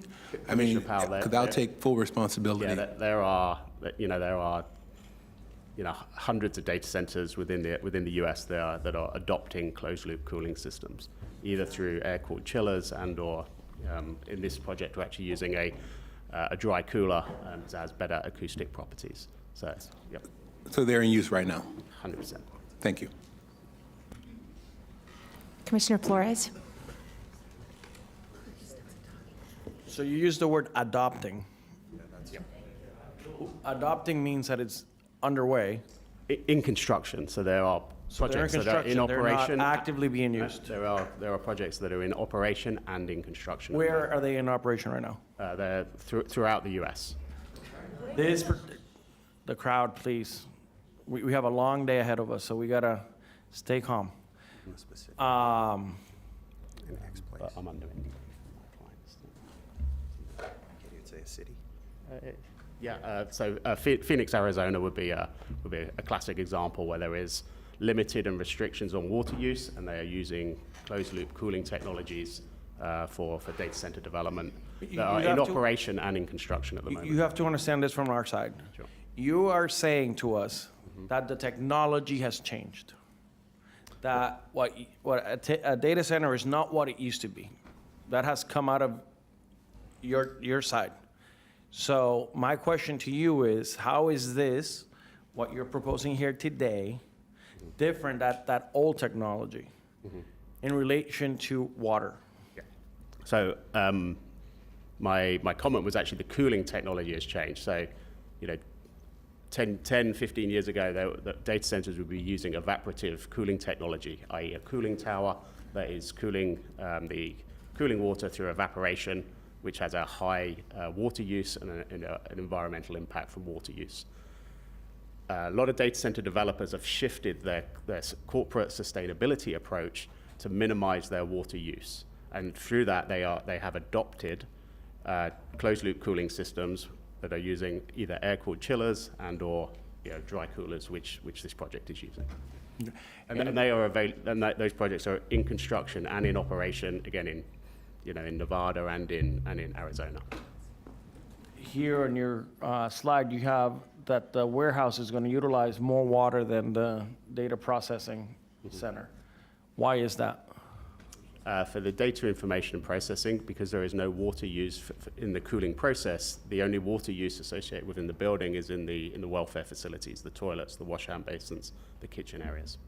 I mean, because I'll take full responsibility. Yeah, there are there are hundreds of data centers within the US that are adopting closed-loop cooling systems, either through air-cooled chillers and/or in this project we're actually using a dry cooler that has better acoustic properties. So, yep, So they're in use right now? 100%. Thank you. Commissioner Flores? So you used the word adopting. Adopting means that it's underway. In construction, so there are projects that are in operation. They're not actively being used. There are projects that are in operation and in construction. Where are they in operation right now? They're throughout the US. The crowd, please. We have a long day ahead of us, so we gotta stay calm. But I'm under NDA from my clients. Can you say a city? So Phoenix, Arizona would be a classic example where there is limited and restrictions on water use, and they are using closed-loop cooling technologies for data center development that are in operation and in construction at the moment. You have to understand this from our side. Sure. You are saying to us that the technology has changed. That a data center is not what it used to be. That has come out of your side. So my question to you is, how is this, what you're proposing here today, different than that old technology in relation to water? Yeah. So my comment was actually the cooling technology has changed. So, 10, 15 years ago, the data centers would be using evaporative cooling technology, i.e. a cooling tower that is cooling the cooling water through evaporation, which has a high water use and an environmental impact from water use. A lot of data center developers have shifted their corporate sustainability approach to minimize their water use. And through that, they have adopted closed-loop cooling systems that are using either air-cooled chillers and/or dry coolers, which this project is using. And those projects are in construction and in operation, again, in Nevada and in Arizona. Here on your slide, you have that the warehouse is going to utilize more water than the data processing center. Why is that? For the data information and processing, because there is no water use in the cooling process, the only water use associated within the building is in the welfare facilities, the toilets, the wash hand basins, the kitchen areas.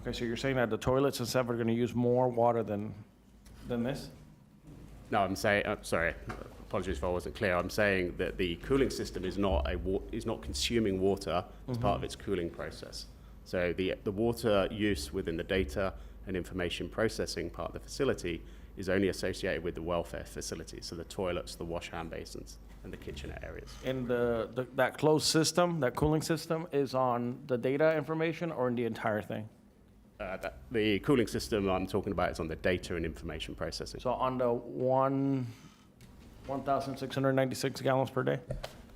Okay, so you're saying that the toilets and stuff are going to use more water than this? No, I'm saying, sorry, apologies if I wasn't clear. I'm saying that the cooling system is not consuming water as part of its cooling process. So the water use within the data and information processing part of the facility is only associated with the welfare facilities, so the toilets, the wash hand basins, and the kitchenette areas. And that closed system, that cooling system, is on the data information or in the entire thing? The cooling system I'm talking about is on the data and information processing. So on the 1,696 gallons per day?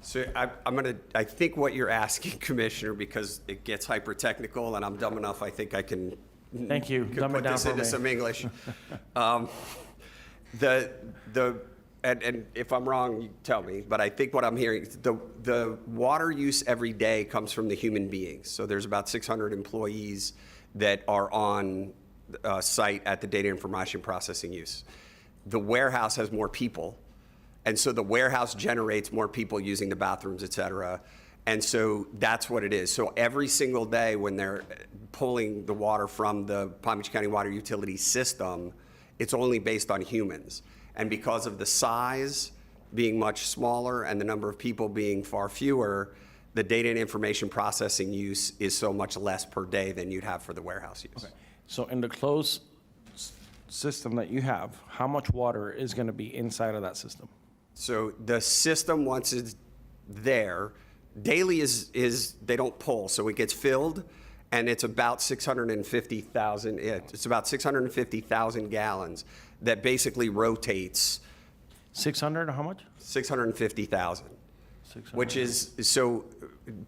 So I think what you're asking, Commissioner, because it gets hyper-technical, and I'm dumb enough, I think I can Thank you. Dumb it put down this for into me. some English. And if I'm wrong, you tell me, but I think what I'm hearing, the water use every day comes from the human beings. So there's about 600 employees that are on site at the data information processing use. The warehouse has more people, and so the warehouse generates more people using the bathrooms, et cetera. And so that's what it is. So every single day when they're pulling the water from the Palm Beach County Water Utility system, it's only based on humans. And because of the size being much smaller and the number of people being far fewer, the data and information processing use is so much less per day than you'd have for the warehouse use. Okay. So in the closed system that you have, how much water is going to be inside of that system? So the system, once it's there, daily is they don't pull, so it gets filled, and it's about 650,000. It's about 650,000 gallons that basically rotates. 600 or how much? 650,000. Which is, so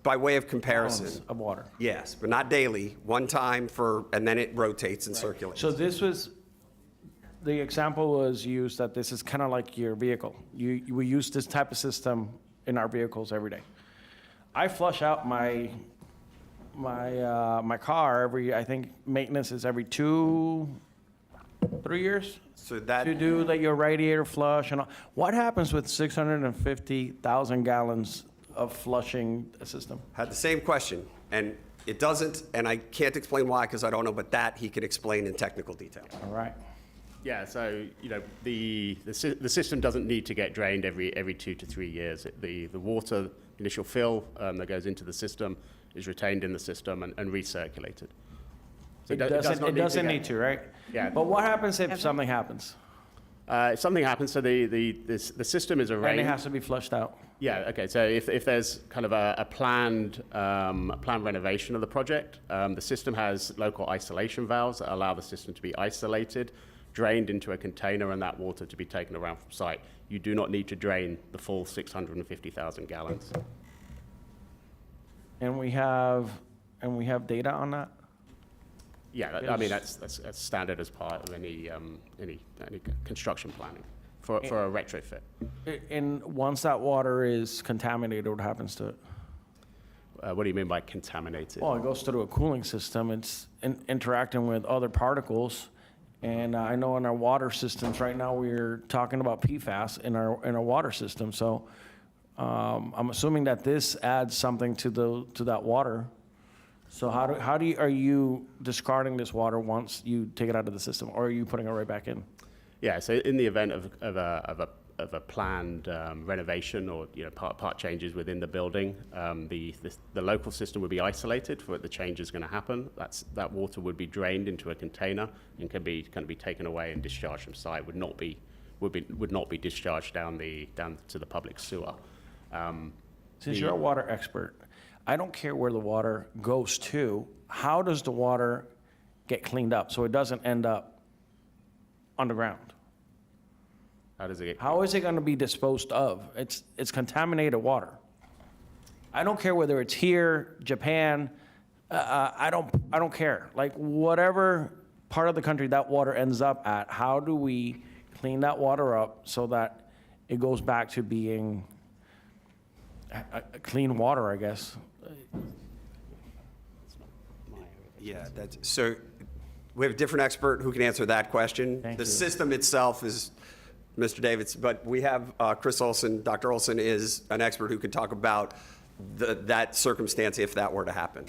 by way of comparison. Gallons of water. Yes, but not daily, one time and then it rotates and circulates. So the example was used that this is kind of like your vehicle. We use this type of system in our vehicles every day. I flush out my car I think maintenance is every 2-3 years. So that, To do like your radiator flush and all. What happens with 650,000 gallons of flushing a system? had the same question, and it doesn't, and I can't explain why because I don't know, but that he can explain in technical detail. All right. Yeah, so, the system doesn't need to get drained every 2 to 3 years. The water, initial fill that goes into the system is retained in the system and recirculated. So It doesn't need to, right? Yeah. But what happens if something happens? If something happens, so the system is And it arranged. has to be flushed out. Yeah, okay, so if there's kind of a planned renovation of the project, the system has local isolation valves that allow the system to be isolated, drained into a container, and that water to be taken around from site. You do not need to drain the full 650,000 gallons. And we have data on that? Yeah, I mean, that's standard as part of any construction planning for a retrofit. And once that water is contaminated, what happens to it? What do you mean by contaminated? Well, it goes through a cooling system. It's interacting with other particles. And I know in our water systems right now, we're talking about PFAS in our water system. So I'm assuming that this adds something to that water. So are you discarding this water once you take it out of the system, or are you putting it right back in? Yeah, so in the event of a planned renovation or part changes within the building, the local system would be isolated for what the change is going to happen. That water would be drained into a container and can be taken away and discharged from site. Would not be discharged down to the public sewer. Since you're a water expert, I don't care where the water goes to. How does the water get cleaned up so it doesn't end up underground? How does it get? How is it going to be disposed of? It's contaminated water. I don't care whether it's here, Japan. I don't care. Like whatever part of the country that water ends up at, how do we clean that water up so that it goes back to being a clean water, I guess? Yeah, so we have a different expert who can answer that question. Thank The you. system itself is Mr. Davids, but we have Chris Olson. Dr. Olson is an expert who can talk about that circumstance if that were to happen.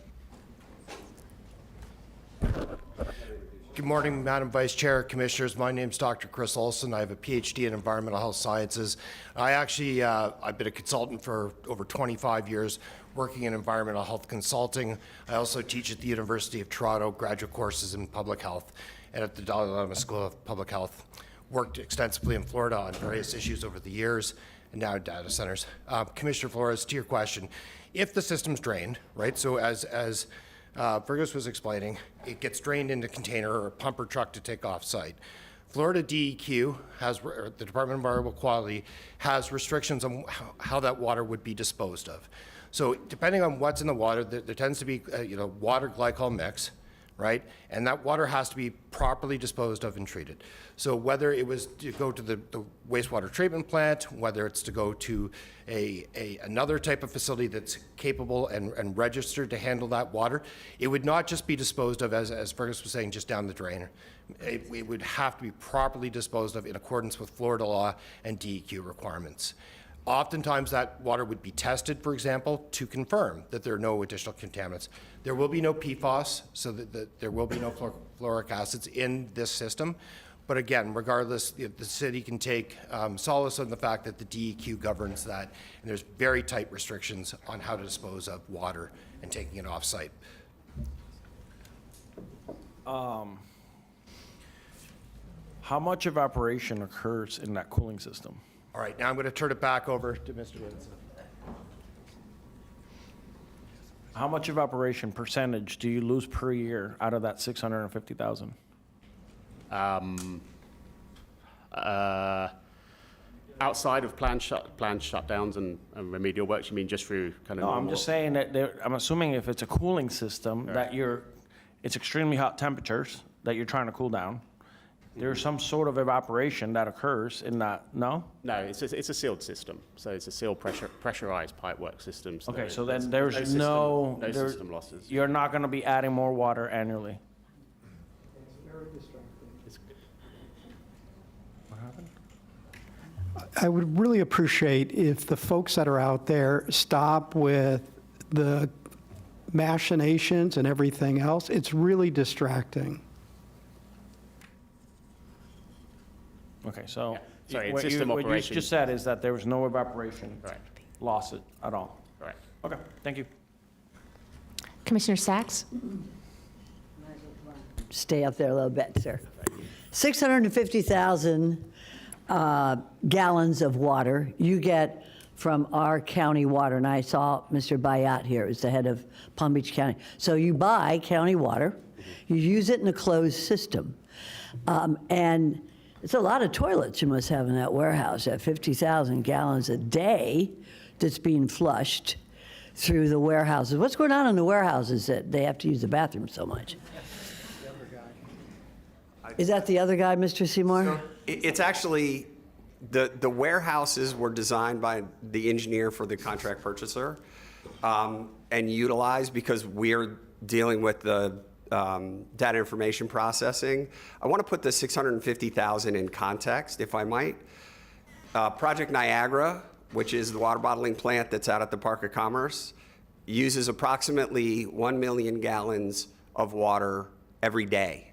Good morning, Madam Vice Chair, Commissioners. My name is Dr. Chris Olson. I have a PhD in Environmental Health Sciences. I've been a consultant for over 25 years, working in environmental health consulting. I also teach at the University of Toronto graduate courses in public health and at the Dalai Lama School of Public Health. Worked extensively in Florida on various issues over the years, and now in data centers. Commissioner Flores, to your question, if the system's drained, right, so as Fergus was explaining, it gets drained into a container or a pumper truck to take off site. Florida DEQ or the Department of Environmental Quality has restrictions on how that water would be disposed of. So depending on what's in the water, there tends to be water glycol mix, right? And that water has to be properly disposed of and treated. So whether it was to go to the wastewater treatment plant, whether it's to go to another type of facility that's capable and registered to handle that water, it would not just be disposed of, as Fergus was saying, just down the drain. It would have to be properly disposed of in accordance with Florida law and DEQ requirements. Oftentimes that water would be tested, for example, to confirm that there are no additional contaminants. There will be no PFAS, so that there will be no fluoric acids in this system. But again, regardless, the city can take solace in the fact that the DEQ governs that, and there's very tight restrictions on how to dispose of water and taking it off-site. How much evaporation occurs in that cooling system? All right, now I'm going to turn it back over to Mr. Winston. How much evaporation percentage do you lose per year out of that 650,000? Outside of planned shutdowns and remedial works, you mean just through kind of? No, I'm just saying that I'm assuming if it's a cooling system, that it's extremely hot temperatures that you're trying to cool down, there's some sort of evaporation that occurs in that, no? No, it's a sealed system. So it's a sealed pressurized pipework system. So Okay, so then there's no system losses. You're not going to be adding more water annually. I would really appreciate if the folks that are out there stop with the machinations and everything else. It's really distracting. Okay, so Yeah. Sorry, what system you operation. just said is that there was no evaporation Correct. loss at all. Correct. Okay, thank you. Commissioner Sacks? Stay up there a little bit, sir. 650,000 gallons of water you get from our county water. And I saw Mr. Bayat here, who's the head of Palm Beach County. So you buy county water, you use it in a closed system. And it's a lot of toilets you must have in that warehouse, at 50,000 gallons a day that's being flushed through the warehouses. What's going on in the warehouses that they have to use the bathroom so much? Is that the other guy, Mr. Seymour? It's actually, the warehouses were designed by the engineer for the contract purchaser and utilized because we're dealing with the data information processing. I want to put the 650,000 in context, if I might. Project Niagara, which is the water bottling plant that's out at the Park of Commerce, uses approximately 1 million gallons of water every day.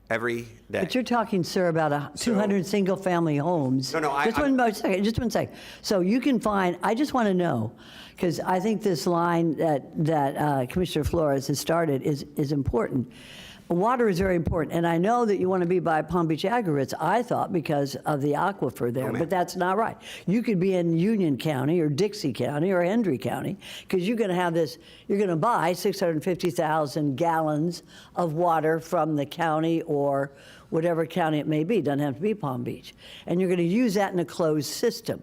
Every day. But you're talking, sir, about 200 single-family homes. No, Just one second. So you can find, I just want to know, because I think this line that Commissioner Flores has started is important. Water is very important, and I know that you want to be by Palm Beach aggregates, I thought, because of the aquifer there, but that's not right. You could be in Union County or Dixie County or Hendry County, because you're going to have this, you're going to buy 650,000 gallons of water from the county or whatever county it may be, doesn't have to be Palm Beach, and you're going to use that in a closed system.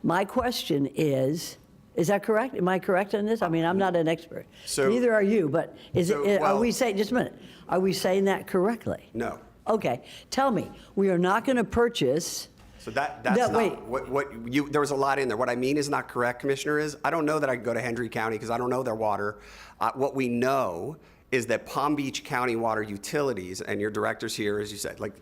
My question is that correct? Am I correct on this? I mean, I'm not an expert. So- Neither are you, but are well- we saying, just a minute, are we saying that correctly? No. Okay, tell me, we are not going to purchase, So that's That- not wait. what you, there was a lot in there. What I mean is not correct, Commissioner, is I don't know that I could go to Hendry County because I don't know their water. What we know is that Palm Beach County Water Utilities, and your director's here, as you said, like,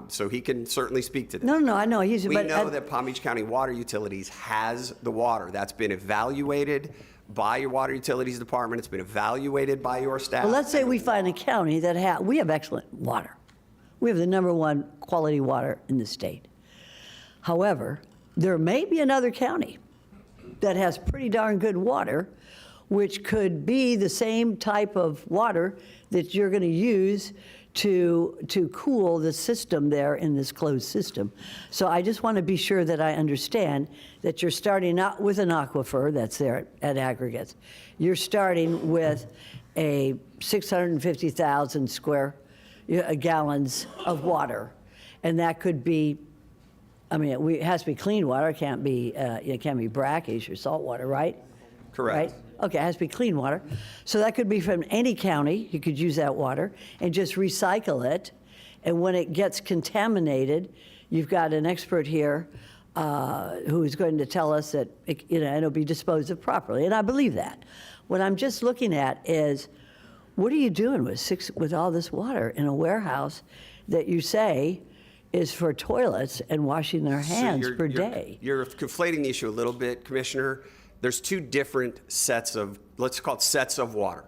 so he can certainly speak to this. no, I know, We know that Palm Beach County Water Utilities has the water. That's been evaluated by your Water Utilities Department. It's been evaluated by your staff. well, let's say we find a county that we have excellent water. We have the #1 quality water in the state. However, there may be another county that has pretty darn good water, which could be the same type of water that you're going to use to cool the system there in this closed system. So I just want to be sure that I understand that you're starting not with an aquifer that's there at aggregates. You're starting with a 650,000 gallons of water, and that could be, I mean, it has to be clean water. It can't be brackish or salt water, right? Correct. Right? Okay, it has to be clean water. So that could be from any county. You could use that water and just recycle it. And when it gets contaminated, you've got an expert here who is going to tell us that it'll be disposed of properly. And I believe that. What I'm just looking at is, what are you doing with all this water in a warehouse that you say is for toilets and washing their hands per day? You're conflating the issue a little bit, Commissioner. There's two different sets of, let's call it sets of water.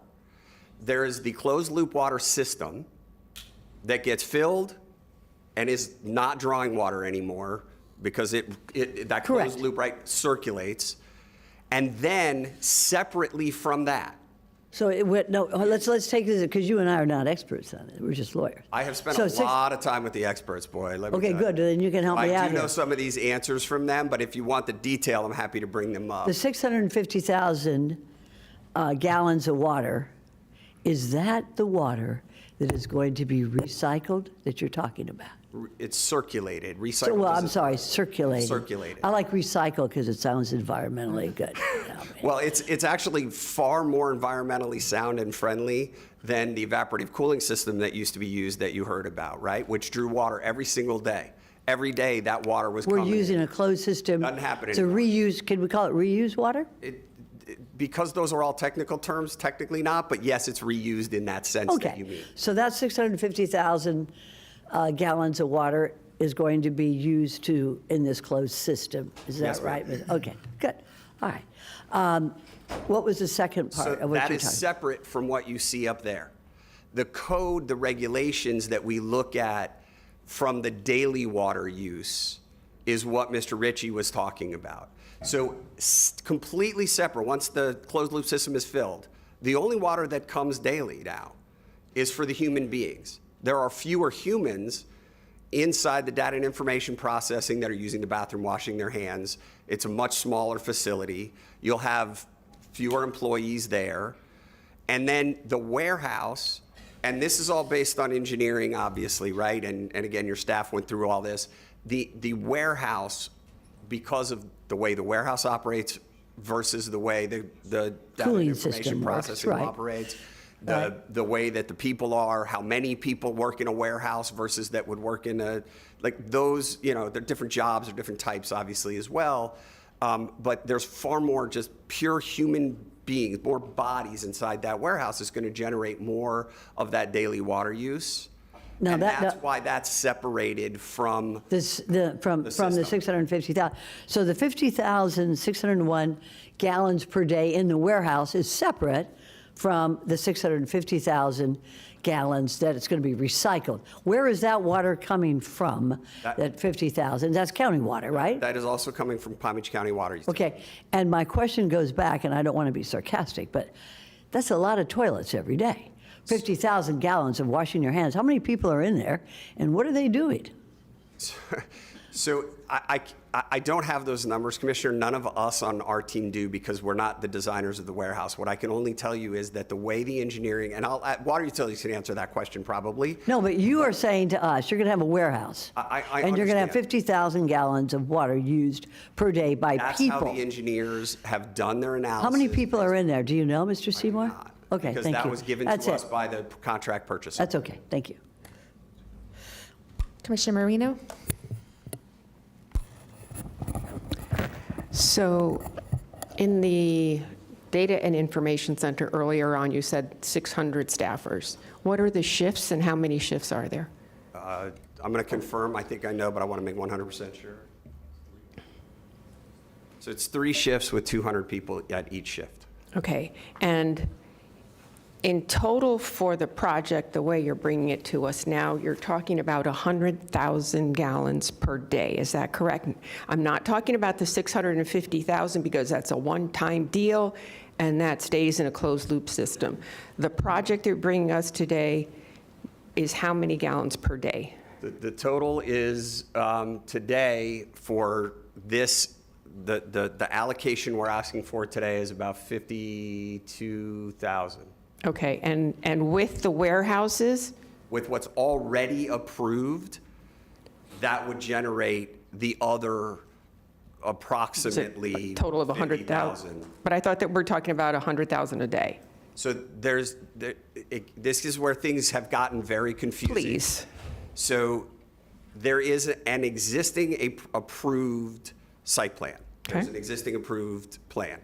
There is the closed loop water system that gets filled and is not drawing water anymore because that closed loop, right, circulates. And then separately from that, So let's take this, because you and I are not experts on it. We're just lawyers. I have spent a lot of time with the experts, boy. Let me Okay, tell you. good. Then you can help me out I do know here. some of these answers from them, but if you want the detail, I'm happy to bring them up. The 650,000 gallons of water Is that the water that is going to be recycled that you're talking about? It's circulated, So, recycled. well, is I'm a- sorry, circulated. Circulated. I like recycle because it sounds environmentally good. Well, it's actually far more environmentally sound and friendly than the evaporative cooling system that used to be used that you heard about, right? Which drew water every single day. Every day that water was We're coming. using a closed system. Doesn't happen To anymore. reuse, can we call it reuse water? Because those are all technical terms, technically not, but yes, it's reused in that sense that you Okay, mean. so that 650,000 gallons of water is going to be used to, in this closed system. Is Yes, that ma'am. right? Okay, good. All right. What was the second part So of what that you're is talking? separate from what you see up there. The code, the regulations that we look at from the daily water use is what Mr. Ritchie was talking about. So completely separate, once the closed loop system is filled, the only water that comes daily now is for the human beings. There are fewer humans inside the data and information processing that are using the bathroom, washing their hands. It's a much smaller facility. You'll have fewer employees there. And then the warehouse, and this is all based on engineering, obviously, right? And again, your staff went through all this. The warehouse, because of the way the warehouse operates versus the way the data and Cooling information system works, processing right. operates, the way that the people are, how many people work in a warehouse versus that would work in a, like those, you know, they're different jobs or different types, obviously, as well. But there's far more just pure human beings, more bodies inside that warehouse is going to generate more of that daily water use. Now And that- that's why that's separated from From the system. 650,000. So the 50,601 gallons per day in the warehouse is separate from the 650,000 gallons that it's going to be recycled. Where is that water coming from, that 50,000? That's county water, right? That is also coming from Palm Beach County Water Utility. Okay, and my question goes back, and I don't want to be sarcastic, but that's a lot of toilets every day. 50,000 gallons of washing your hands. How many people are in there, and what are they doing? So I don't have those numbers, Commissioner. None of us on our team do because we're not the designers of the warehouse. What I can only tell you is that the way the engineering, and water utilities can answer that question probably. No, but you are saying to us, you're going to have a warehouse. I And you're going to have understand. 50,000 gallons of water used per day by That's people. how the engineers have done their analysis. How many people are in there? Do you know, Mr. Seymour? Okay, Because thank you. that was given That's to it. us by the contract purchaser. That's okay, thank you. Commissioner Marino? So in the Data and Information Center earlier on, you said 600 staffers. What are the shifts and how many shifts are there? I'm going to confirm. I think I know, but I want to make 100% sure. So it's 3 shifts with 200 people at each shift. Okay, and in total for the project, the way you're bringing it to us now, you're talking about 100,000 gallons per day, is that correct? I'm not talking about the 650,000 because that's a one-time deal and that stays in a closed-loop system. The project you're bringing us today is how many gallons per day? The total is today for this, the allocation we're asking for today is about 52,000. Okay, and with the warehouses? With what's already approved, that would generate the other approximately Total of 100,000. 50,000. But I thought that we're talking about 100,000 a day. So this is where things have gotten very confusing. Please. So there is an existing approved site plan. There's Okay. an existing approved plan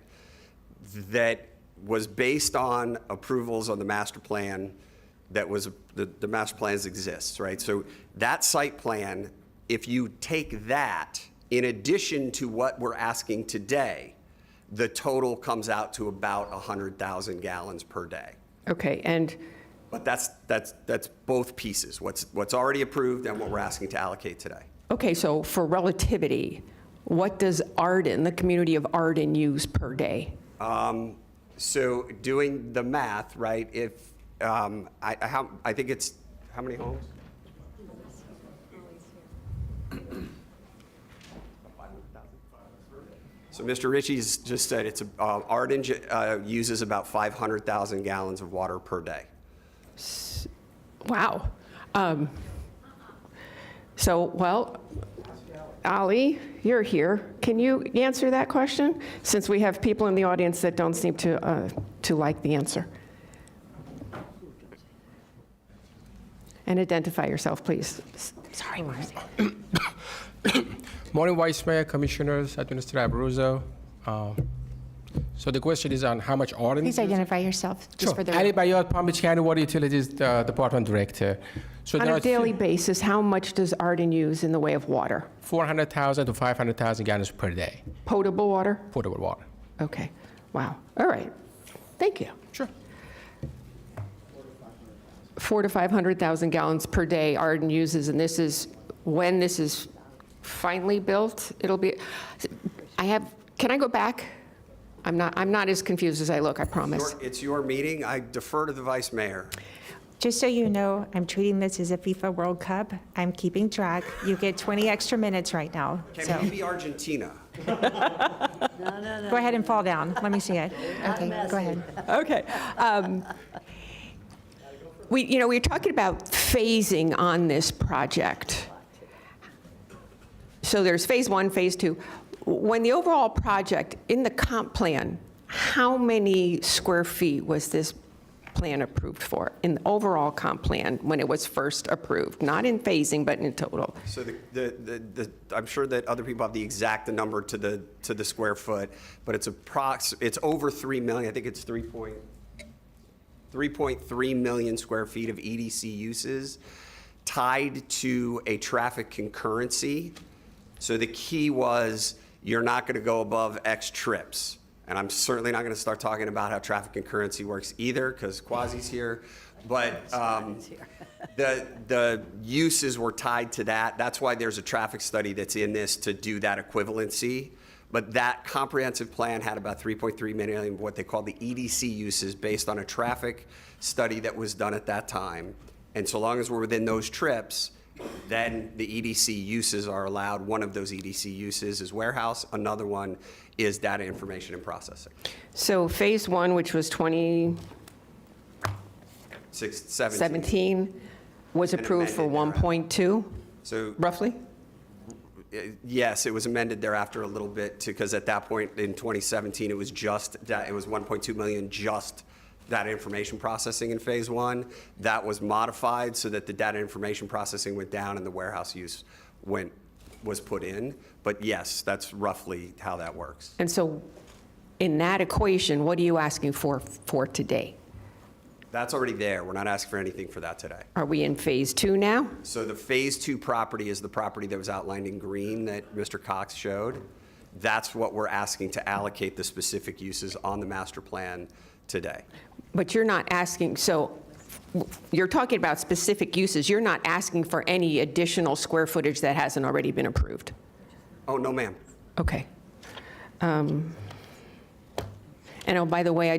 that was based on approvals on the master plan that was, the master plans exists, right? So that site plan, if you take that, in addition to what we're asking today, the total comes out to about 100,000 gallons per day. Okay, and But that's both pieces, what's already approved and what we're asking to allocate today. okay, so for relativity, what does Arden, the community of Arden, use per day? So doing the math, right, if, I think it's, how many homes? So Mr. Ritchie's just said it's, Arden uses about 500,000 gallons of water per day. Wow. Well, Ali, you're here. Can you answer that question? Since we have people in the audience that don't seem to like the answer. And identify yourself, please. Sorry, Marcy. Morning, Vice Mayor, Commissioners, Administrator Abruzzo. So the question is on how much ordinance? Please identify yourself, just for the... Ali Bayot, Palm Beach County Water Utilities Department Director. So On there a are daily basis, how much does Arden use in the way of water? 400,000 to 500,000 gallons per day, Potable water? potable water. Okay. Wow. All right. Thank you. Sure. 400,000 to 500,000 gallons per day Arden uses, and this is, when this is finally built, it'll be, can I go back? I'm not as confused as I look, I promise. It's your meeting. I defer to the Vice Mayor. Just so you know, I'm treating this as a FIFA World Cup. I'm keeping track. You get 20 extra minutes right now. Can we be Argentina? Go ahead and fall down. Let me see it. Okay, go ahead. Okay. We're talking about phasing on this project. So there's phase 1, phase 2. When the overall project, in the comp plan, how many square feet was this plan approved for in the overall comp plan when it was first approved? Not in phasing, but in total. So I'm sure that other people have the exact number to the square foot, but it's over 3 million. I think it's 3.3 million square feet of EDC uses tied to a traffic concurrency. So the key was you're not going to go above X trips. And I'm certainly not going to start talking about how traffic concurrency works either, because Quasi's here. But the uses were tied to that. That's why there's a traffic study that's in this to do that equivalency. But that comprehensive plan had about 3.3 million, what they call the EDC uses, based on a traffic study that was done at that time. And so long as we're within those trips, then the EDC uses are allowed. One of those EDC uses is warehouse. Another one is data information and processing. So phase 1, which was 2017, was approved for 1.2, So roughly? yes, it was amended thereafter a little bit because at that point in 2017, it was just that, it was 1.2 million just data information processing in phase 1. That was modified so that the data information processing went down and the warehouse use was put in. But yes, that's roughly how that works. And so in that equation, what are you asking for today? That's already there. We're not asking for anything for that today. Are we in phase 2 now? So the phase 2 property is the property that was outlined in green that Mr. Cox showed. That's what we're asking to allocate the specific uses on the master plan today. But you're not asking, so you're talking about specific uses. You're not asking for any additional square footage that hasn't already been approved? Oh, no, ma'am. Okay. And oh, by the way,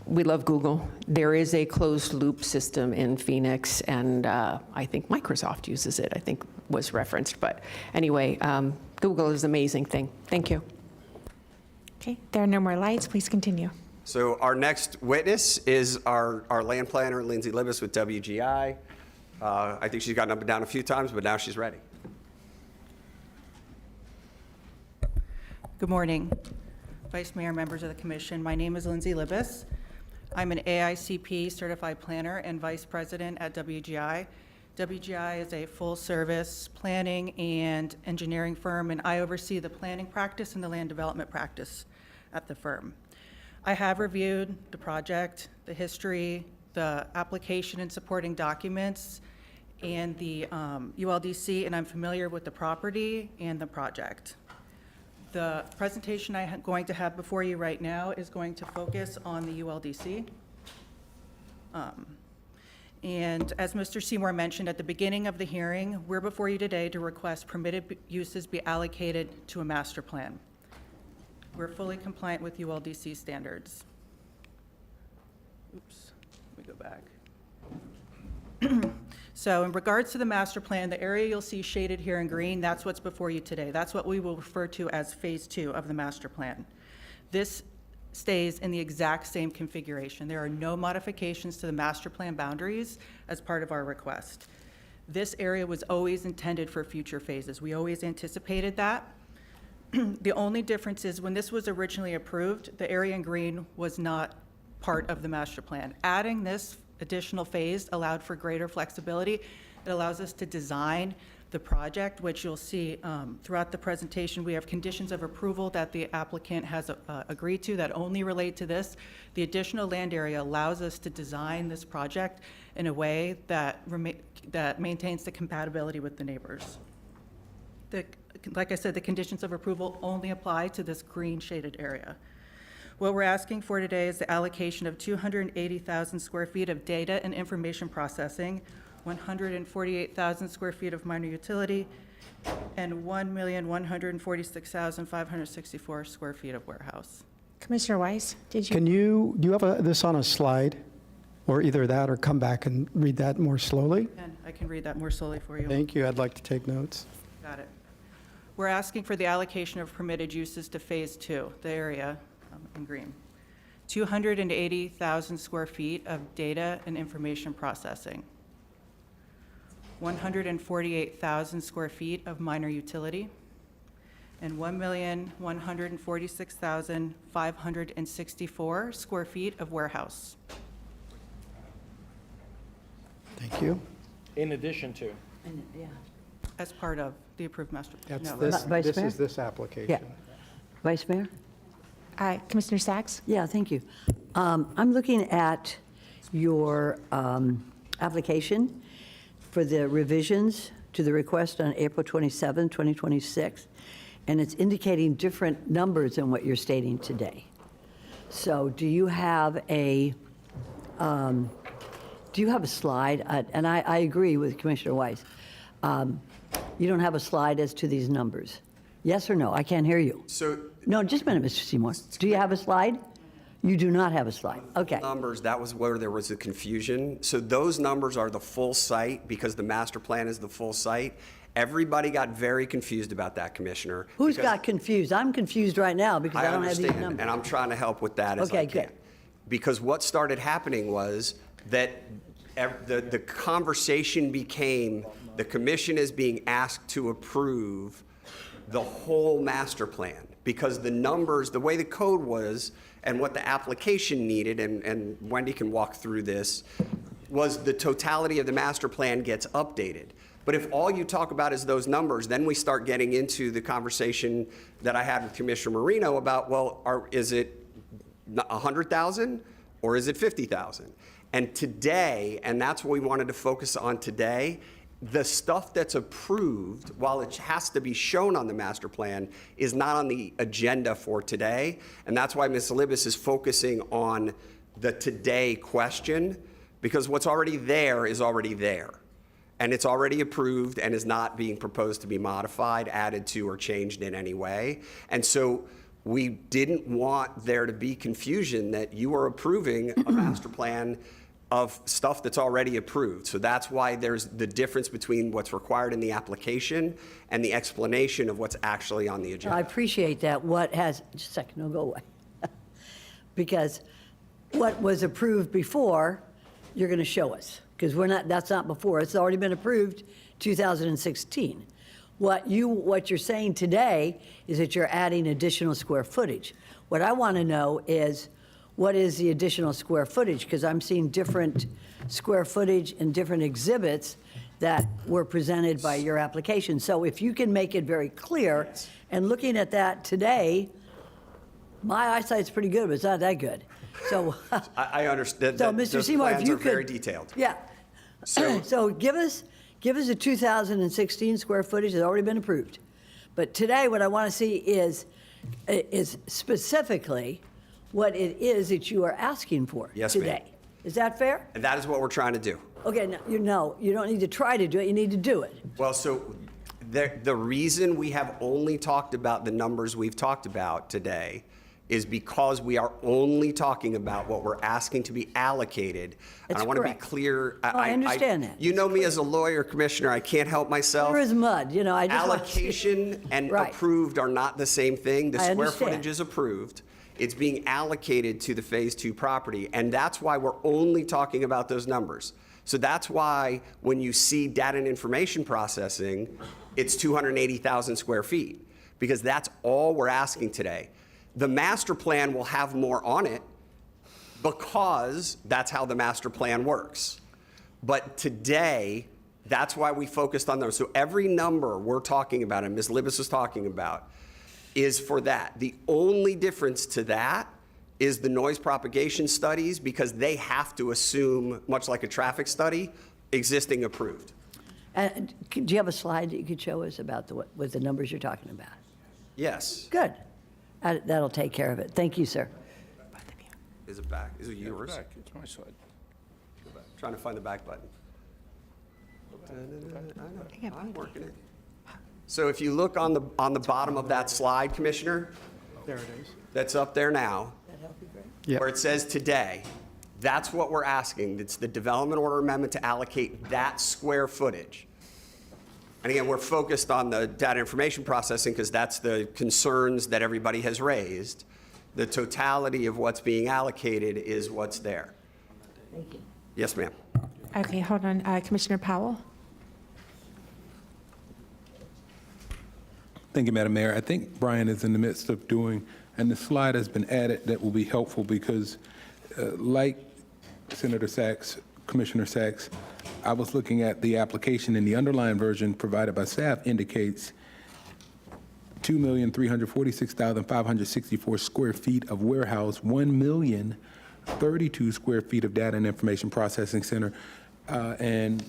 we love Google. There is a closed loop system in Phoenix, and I think Microsoft uses it, I think was referenced. But anyway, Google is an amazing thing. Thank you. Okay, there are no more lights. Please continue. So our next witness is our land planner, Lindsay Libis with WGI. I think she's gotten up and down a few times, but now she's ready. Good morning, Vice Mayor, members of the Commission. My name is Lindsay Libis. I'm an AICP certified planner and vice president at WGI. WGI is a full-service planning and engineering firm, and I oversee the planning practice and the land development practice at the firm. I have reviewed the project, the history, the application and supporting documents, and the ULDC, and I'm familiar with the property and the project. The presentation I'm going to have before you right now is going to focus on the ULDC. And as Mr. Seymour mentioned at the beginning of the hearing, we're before you today to request permitted uses be allocated to a master plan. We're fully compliant with ULDC standards. Oops, let me go back. So in regards to the master plan, the area you'll see shaded here in green, that's what's before you today. That's what we will refer to as phase 2 of the master plan. This stays in the exact same configuration. There are no modifications to the master plan boundaries as part of our request. This area was always intended for future phases. We always anticipated that. The only difference is when this was originally approved, the area in green was not part of the master plan. Adding this additional phase allowed for greater flexibility. It allows us to design the project, which you'll see throughout the presentation. We have conditions of approval that the applicant has agreed to that only relate to this. The additional land area allows us to design this project in a way that maintains the compatibility with the neighbors. Like I said, the conditions of approval only apply to this green shaded area. What we're asking for today is the allocation of 280,000 square feet of data and information processing, 148,000 square feet of minor utility, and 1,146,564 square feet of warehouse. Commissioner Weiss, did you? Do you have this on a slide? Or either that or come back and read that more slowly? And I can read that more slowly for you. Thank you. I'd like to take notes. Got it. We're asking for the allocation of permitted uses to Phase 2, the area in green. 280,000 square feet of data and information processing. 148,000 square feet of minor utility. And 1,146,564 square feet of warehouse. Thank you. In addition to. As part of the approved master plan. That's No, this, Vice this Mayor? is this application. Yeah. Vice Mayor? Commissioner Sacks? Yeah, thank you. I'm looking at your application for the revisions to the request on April 27, 2026, and it's indicating different numbers than what you're stating today. So do you have a slide? And I agree with Commissioner Weiss. You don't have a slide as to these numbers. Yes or no? I can't hear you. No, just a minute, Mr. Seymour. Do you have a slide? You do not have a slide. Okay. Numbers, that was where there was a confusion. So those numbers are the full site because the master plan is the full site. Everybody got very confused about that, Commissioner. Who's got confused? I'm confused right now because I don't have these understand, numbers. and I'm trying to help with that as Okay, I can. good. Because what started happening was that the conversation became the commission is being asked to approve the whole master plan because the numbers, the way the code was and what the application needed, and Wendy can walk through this, was the totality of the master plan gets updated. But if all you talk about is those numbers, then we start getting into the conversation that I had with Commissioner Marino about, well, is it 100,000 or is it 50,000? And today, and that's what we wanted to focus on today, the stuff that's approved, while it has to be shown on the master plan, is not on the agenda for today. And that's why Ms. Libis is focusing on the today question, because what's already there is already there. And it's already approved and is not being proposed to be modified, added to, or changed in any way. And so we didn't want there to be confusion that you are approving a master plan of stuff that's already approved. So that's why there's the difference between what's required in the application and the explanation of what's actually on the agenda. I appreciate that. Just a second, no, go away. Because what was approved before, you're going to show us. Because that's not before. It's already been approved 2016. What you're saying today is that you're adding additional square footage. What I want to know is, what is the additional square footage? Because I'm seeing different square footage and different exhibits that were presented by your application. So if you can make it very clear, and looking at that today, my eyesight's pretty good, but it's not that good. So I understand. So, Mr. Those Seymour, if plans you are very could- detailed. Yeah. So give us a 2016 square footage that's already been approved. But today, what I want to see is specifically what it is that you are asking for Yes, ma'am. today. Is that fair? And that is what we're trying to do. Okay, no, you don't need to try to do it, you need to do it. Well, so the reason we have only talked about the numbers we've talked about today is because we are only talking about what we're asking to be allocated. And That's I want to be correct. clear. I understand that. You know me as a lawyer, Commissioner, I can't help myself. Clear as mud, I just want to see- Allocation and Right. approved are not the same thing. The I square understand. footage is approved. It's being allocated to the Phase 2 property, and that's why we're only talking about those numbers. So that's why when you see data and information processing, it's 280,000 square feet, because that's all we're asking today. The master plan will have more on it because that's how the master plan works. But today, that's why we focused on those. So every number we're talking about, and Ms. Libis was talking about, is for that. The only difference to that is the noise propagation studies, because they have to assume, much like a traffic study, existing approved. And do you have a slide that you could show us about with the numbers you're talking about? Yes. Good. That'll take care of it. Thank you, sir. Is it back? Is it yours? Back, it's my slide. Trying to find the back button. I know, I'm working it. So if you look on the bottom of that slide, Commissioner, There it is. that's up there now, Yep. where it says today, that's what we're asking. It's the development order amendment to allocate that square footage. And again, we're focused on the data information processing because that's the concerns that everybody has raised. The totality of what's being allocated is what's there. Thank you. Yes, ma'am. Okay, hold on. Commissioner Powell? Thank you, Madam Mayor. I think Brian is in the midst of doing, and the slide has been added that will be helpful because, like Senator Sachs, Commissioner Sachs, I was looking at the application, and the underlying version provided by staff indicates 2,346,564 square feet of warehouse, 1,032 square feet of data and information processing center, and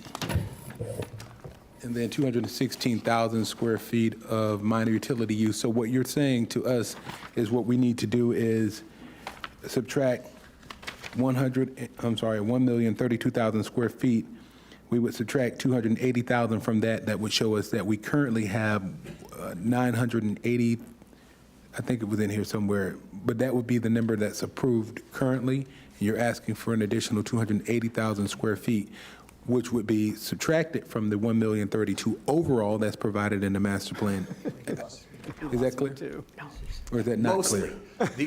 then 216,000 square feet of minor utility use. So what you're saying to us is what we need to do is subtract 1,032,000 square feet. We would subtract 280,000 from that. That would show us that we currently have 980, I think it was in here somewhere, but that would be the number that's approved currently. You're asking for an additional 280,000 square feet, which would be subtracted from the 1,032,000 overall that's provided in the master plan. Is that clear? Or is that not Mostly. clear?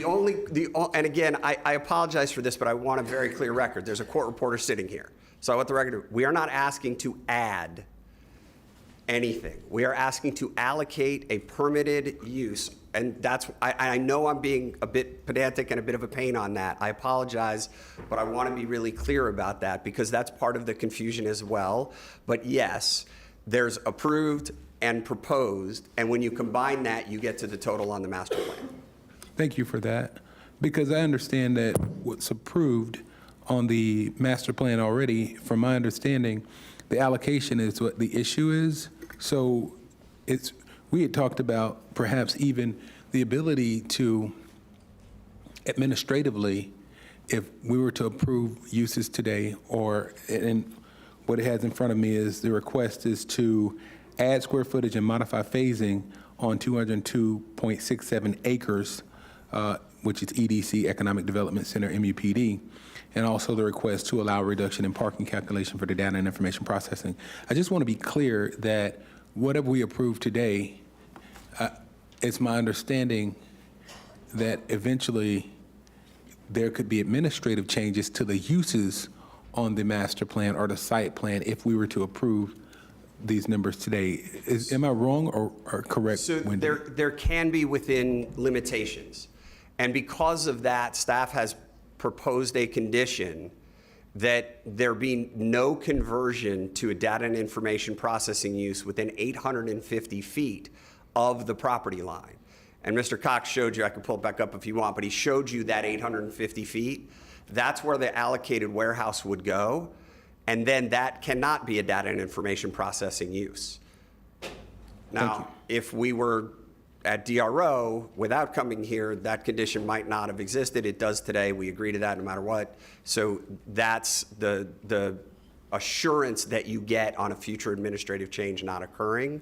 And again, I apologize for this, but I want a very clear record. There's a court reporter sitting here. So I want the record, we are not asking to add anything. We are asking to allocate a permitted use. And that's, I know I'm being a bit pedantic and a bit of a pain on that. I apologize, but I want to be really clear about that because that's part of the confusion as well. But yes, there's approved and proposed, and when you combine that, you get to the total on the master plan. Thank you for that. Because I understand that what's approved on the master plan already, from my understanding, the allocation is what the issue is. So we had talked about perhaps even the ability to administratively, if we were to approve uses today, and what it has in front of me is the request is to add square footage and modify phasing on 202.67 acres, which is EDC, Economic Development Center, MUPD, and also the request to allow reduction in parking calculation for the data and information processing. I just want to be clear that whatever we approve today, it's my understanding that eventually there could be administrative changes to the uses on the master plan or the site plan if we were to approve these numbers today. Am I wrong or correct? So Wendy? there can be within limitations. And because of that, staff has proposed a condition that there be no conversion to a data and information processing use within 850 feet of the property line. And Mr. Cox showed you, I can pull it back up if you want, but he showed you that 850 feet. That's where the allocated warehouse would go. And then that cannot be a data and information processing use. Now, if we were at DRO without coming here, that condition might not have existed. It does today. We agree to that no matter what. So that's the assurance that you get on a future administrative change not occurring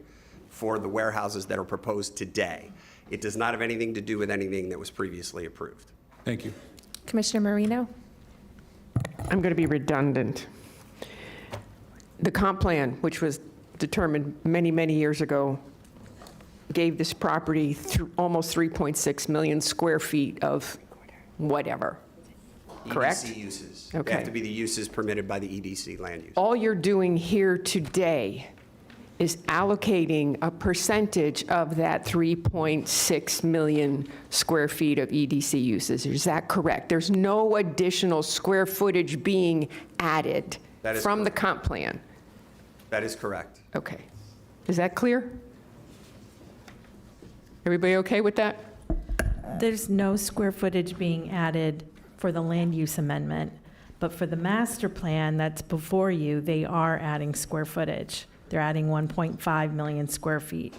for the warehouses that are proposed today. It does not have anything to do with anything that was previously approved. Thank you. Commissioner Marino? I'm going to be redundant. The comp plan, which was determined many, many years ago, gave this property almost 3.6 million square feet of whatever, correct? EDC uses. Okay. They have to be the uses permitted by the EDC land use. All you're doing here today is allocating a percentage of that 3.6 million square feet of EDC uses. Is that correct? There's no additional square footage being added That is from the comp plan? That is correct. Okay. Is that clear? Everybody okay with that? There's no square footage being added for the land use amendment, but for the master plan that's before you, they are adding square footage. They're adding 1.5 million square feet.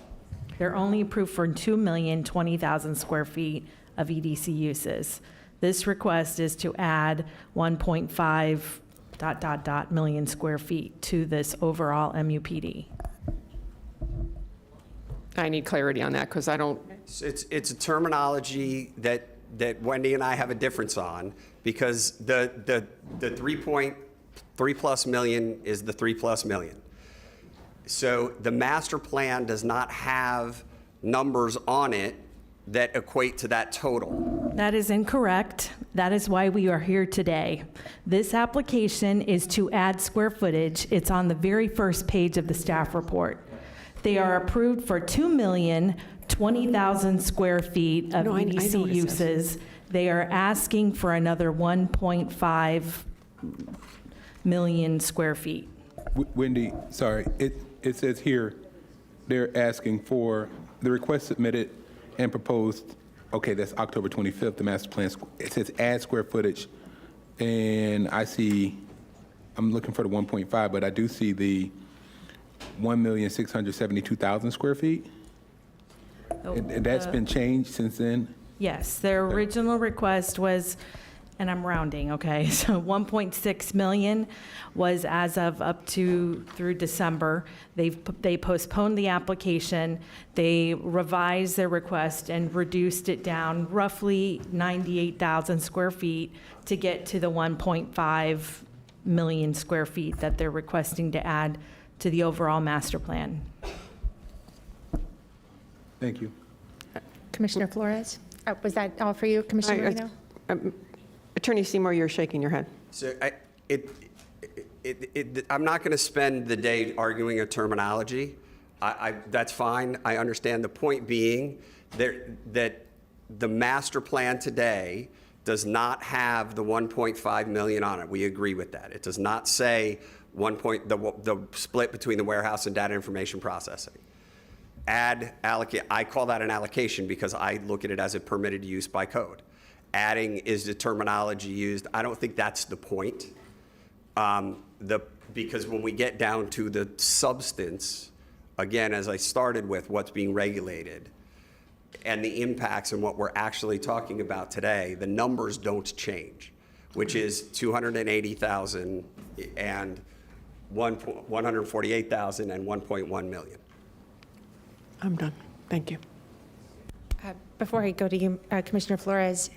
They're only approved for 2,020,000 square feet of EDC uses. This request is to add 1.5 ... million square feet to this overall MUPD. I need clarity on that because I don't. It's a terminology that Wendy and I have a difference on, because the 3.3+ million is the 3+ million. So the master plan does not have numbers on it that equate to that total. That is incorrect. That is why we are here today. This application is to add square footage. It's on the very first page of the staff report. They are approved for 2,020,000 square feet of No, I know EDC what it says. uses. They are asking for another 1.5 million square feet. Wendy, sorry, it says here, they're asking for the request submitted and proposed, okay, that's October 25th, the master plan, it says add square footage, and I see, I'm looking for the 1.5, but I do see the 1,672,000 square feet. And that's been changed since then? Yes, their original request was, and I'm rounding, okay, so 1.6 million was as of up to through December. They postponed the application, they revised their request and reduced it down roughly 98,000 square feet to get to the 1.5 million square feet that they're requesting to add to the overall master plan. Thank you. Commissioner Flores? Was that all for you, Commissioner Marino? Attorney Seymour, you're shaking your head. So I'm not going to spend the day arguing a terminology. That's fine. I understand. The point being that the master plan today does not have the 1.5 million on it. We agree with that. It does not say the split between the warehouse and data information processing. Allocate. I call that an allocation because I look at it as a permitted use by code. Adding is the terminology used. I don't think that's the point. Because when we get down to the substance, again, as I started with, what's being regulated and the impacts and what we're actually talking about today, the numbers don't change, which is 280,000 and 148,000 and 1.1 million. I'm done. Thank you. Before I go to you, Commissioner Flores,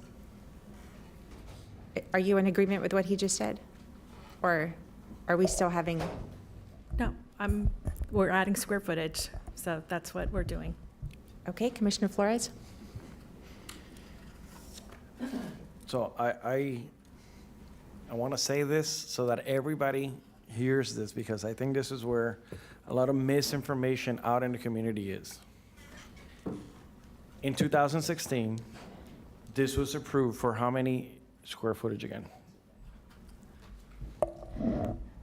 are you in agreement with what he just said? Or are we still having? No, we're adding square footage, so that's what we're doing. Okay, Commissioner Flores? So I want to say this so that everybody hears this, because I think this is where a lot of misinformation out in the community is. In 2016, this was approved for how many square footage again?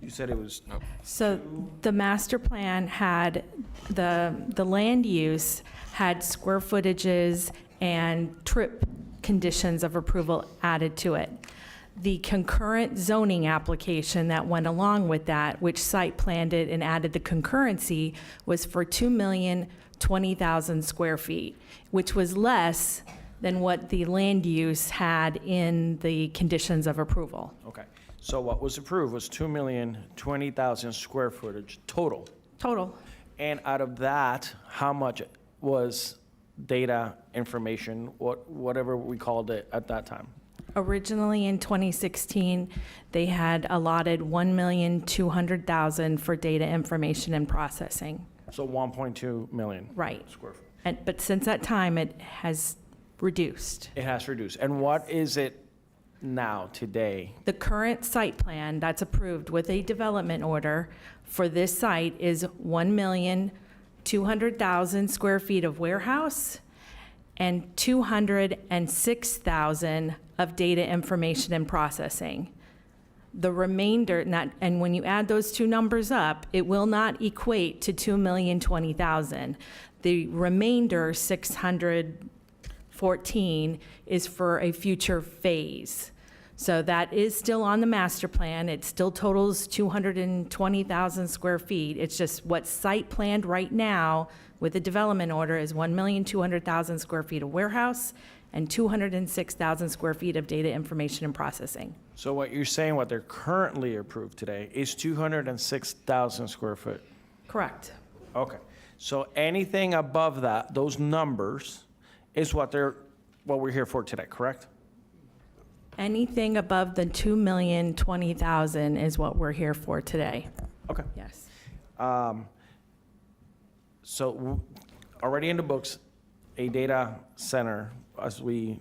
You said it was. So the master plan had, the land use had square footages and trip conditions of approval added to it. The concurrent zoning application that went along with that, which site planned it and added the concurrency, was for 2,020,000 square feet, which was less than what the land use had in the conditions of approval. Okay. So what was approved was 2,020,000 square footage total. Total. And out of that, how much was data information, whatever we called it at that time? Originally in 2016, they had allotted 1,200,000 for data information and processing. So 1.2 million. Right. Square foot. But since that time, it has reduced. It has reduced. And what is it now, today? The current site plan that's approved with a development order for this site is 1,200,000 square feet of warehouse and 206,000 of data information and processing. The remainder, and when you add those two numbers up, it will not equate to 2,020,000. The remainder, 614, is for a future phase. So that is still on the master plan. It still totals 220,000 square feet. It's just what's site planned right now with the development order is 1,200,000 square feet of warehouse and 206,000 square feet of data information and processing. So what you're saying, what they're currently approved today is 206,000 square foot? Correct. Okay. So anything above that, those numbers, is what we're here for today, correct? Anything above the 2,020,000 is what we're here for today. Okay. Yes. So already in the books, a data center, as we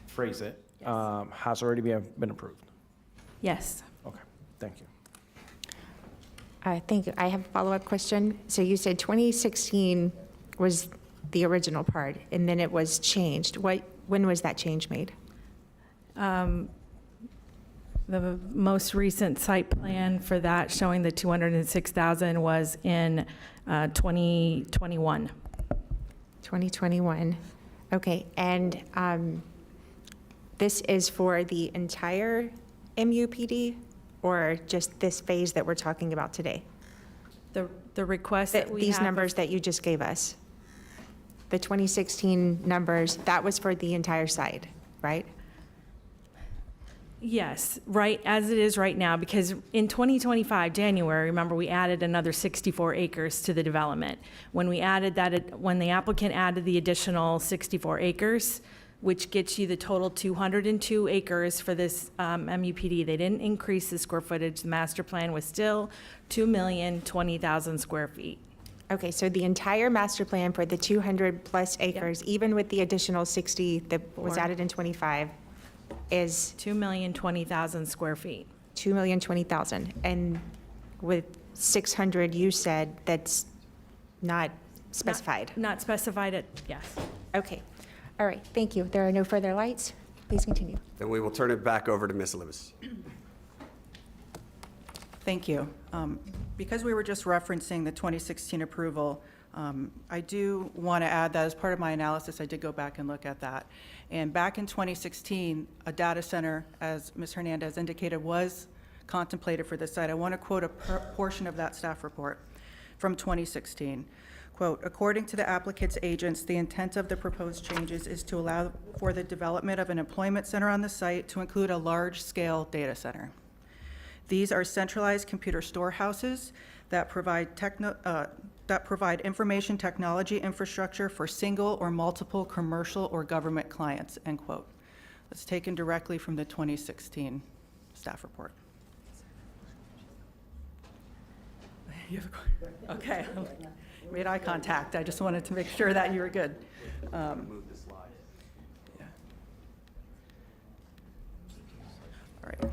phrase it, has already been approved. Yes. Okay, thank you. Thank you. I have a follow-up question. So you said 2016 was the original part, and then it was changed. When was that change made? The most recent site plan for that showing the 206,000 was in 2021. 2021. Okay, and this is for the entire MUPD or just this phase that we're talking about today? The request that we These have- numbers that you just gave us, the 2016 numbers, that was for the entire site, right? Yes, right, as it is right now, because in 2025, January, remember, we added another 64 acres to the development. When we added that, when the applicant added the additional 64 acres, which gets you the total 202 acres for this MUPD, they didn't increase the square footage. The master plan was still 2,020,000 square feet. Okay, so the entire master plan for the 200-plus acres, even with the additional 60 that was added in 25, is 2,020,000 square feet. 2,020,000. And with 600, you said that's not specified? Not specified, yes. Okay. All right, thank you. There are no further lights. Please continue. Then we will turn it back over to Ms. Libis. Thank you. Because we were just referencing the 2016 approval, I do want to add that as part of my analysis, I did go back and look at that. And back in 2016, a data center, as Ms. Hernandez indicated, was contemplated for this site. I want to quote a portion of that staff report from 2016. Quote, according to the applicant's agents, the intent of the proposed changes is to allow for the development of an employment center on the site to include a large-scale data center. These are centralized computer storehouses that provide information technology infrastructure for single or multiple commercial or government clients, end quote. That's taken directly from the 2016 staff report. Okay, made eye contact. I just wanted to make sure that you were good. Move the slide. Yeah. All right.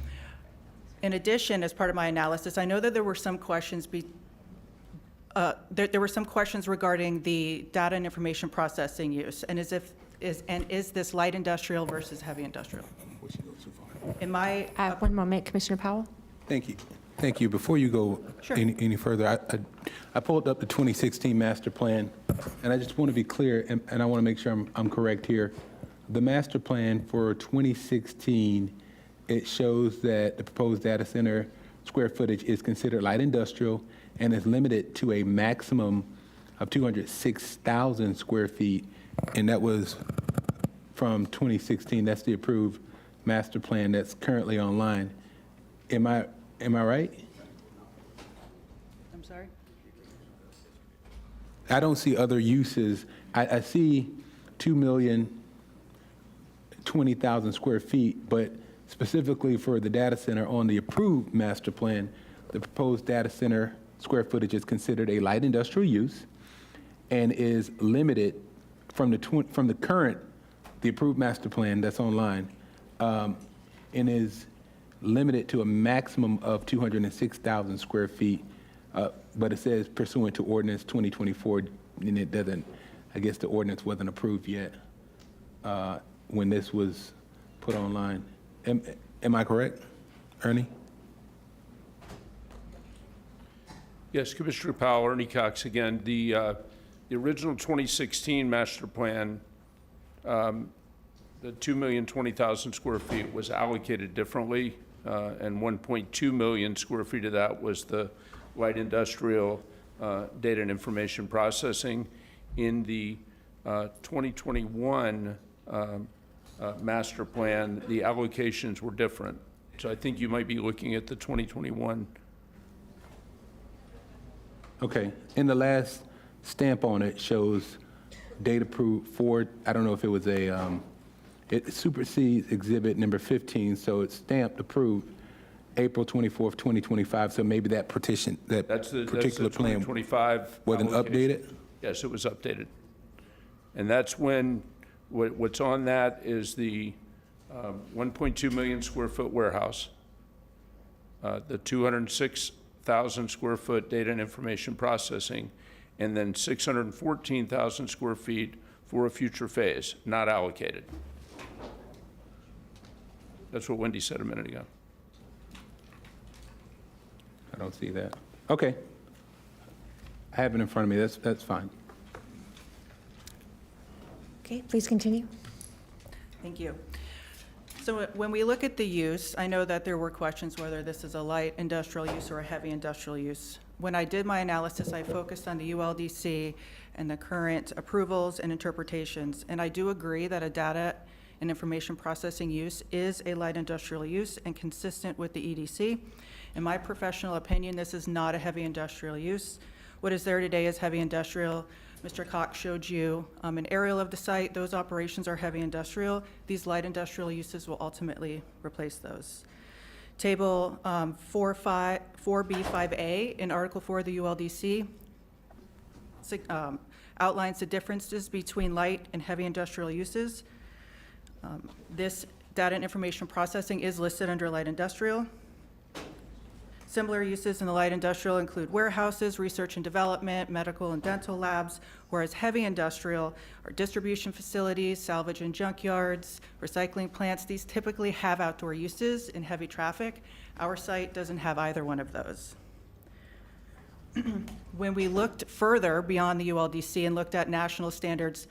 In addition, as part of my analysis, I know that there were some questions there were some questions regarding the data and information processing use, and is this light industrial versus heavy industrial? In my one moment, Commissioner Powell. Thank you. Thank you. Before you go any further, I pulled up the 2016 master plan, and I just want to be clear, and I want to make sure I'm correct here. The master plan for 2016, it shows that the proposed data center square footage is considered light industrial and is limited to a maximum of 206,000 square feet, and that was from 2016. That's the approved master plan that's currently online. Am I right? I'm sorry? I don't see other uses. I see 2,020,000 square feet, but specifically for the data center on the approved master plan, the proposed data center square footage is considered a light industrial use and is limited from the current, the approved master plan that's online, and is limited to a maximum of 206,000 square feet, but it says pursuant to ordinance 2024, and it doesn't, I guess the ordinance wasn't approved yet when this was put online. Am I correct, Ernie? Yes, Commissioner Powell, Ernie Cox again. The original 2016 master plan, the 2,020,000 square feet was allocated differently, and 1.2 million square feet of that was the light industrial data and information processing. In the 2021 master plan, the allocations were different. So I think you might be looking at the 2021. Okay, and the last stamp on it shows date approved for, I don't know if it was it supersedes exhibit number 15, so it's stamped approved April 24th, 2025, so maybe that partition, That's the particular plan 2025 wasn't allocation. updated? Yes, it was updated. And that's when, what's on that is the 1.2 million square foot warehouse, the 206,000 square foot data and information processing, and then 614,000 square feet for a future phase, not allocated. That's what Wendy said a minute ago. I don't see that. Okay. I have it in front of me, that's fine. Okay, please continue. Thank you. So when we look at the use, I know that there were questions whether this is a light industrial use or a heavy industrial use. When I did my analysis, I focused on the ULDC and the current approvals and interpretations. And I do agree that a data and information processing use is a light industrial use and consistent with the EDC. In my professional opinion, this is not a heavy industrial use. What is there today is heavy industrial. Mr. Cox showed you an aerial of the site. Those operations are heavy industrial. These light industrial uses will ultimately replace those. Table 4B5A in Article 4 of the ULDC outlines the differences between light and heavy industrial uses. This data and information processing is listed under light industrial. Similar uses in the light industrial include warehouses, research and development, medical and dental labs, whereas heavy industrial are distribution facilities, salvage and junkyards, recycling plants. These typically have outdoor uses in heavy traffic. Our site doesn't have either one of those. When we looked further beyond the ULDC and looked at national standards,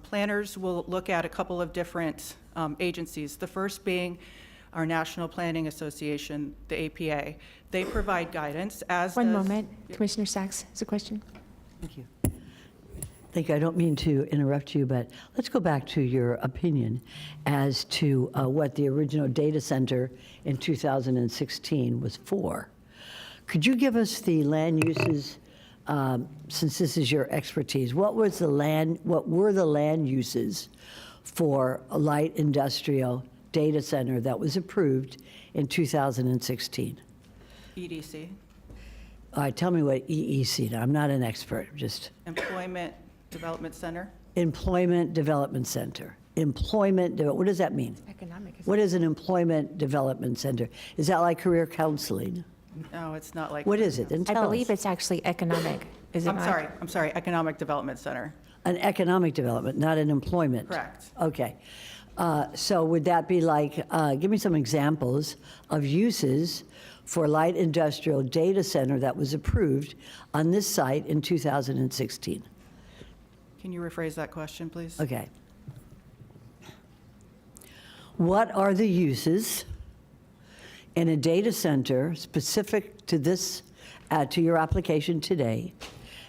planners will look at a couple of different agencies. The first being our National Planning Association, the APA. They provide guidance as One does- moment. Commissioner Sachs has a question. Thank you. Thank you. I don't mean to interrupt you, but let's go back to your opinion as to what the original data center in 2016 was for. Could you give us the land uses, since this is your expertise? What were the land uses for a light industrial data center that was approved in 2016? EDC, All right, tell me what EEC, now, I'm not an expert, just Employment Development Center. Employment Development Center. What does that mean? Economic. What is an employment development center? Is that like career counseling? No, it's not like. What is it? Then I tell believe us. it's actually economic, is it I'm not? sorry, Economic Development Center. An economic development, not an employment. Correct. Okay. So would that be like, give me some examples of uses for light industrial data center that was approved on this site in 2016? Can you rephrase that question, please? Okay. What are the uses in a data center specific to this, to your application today,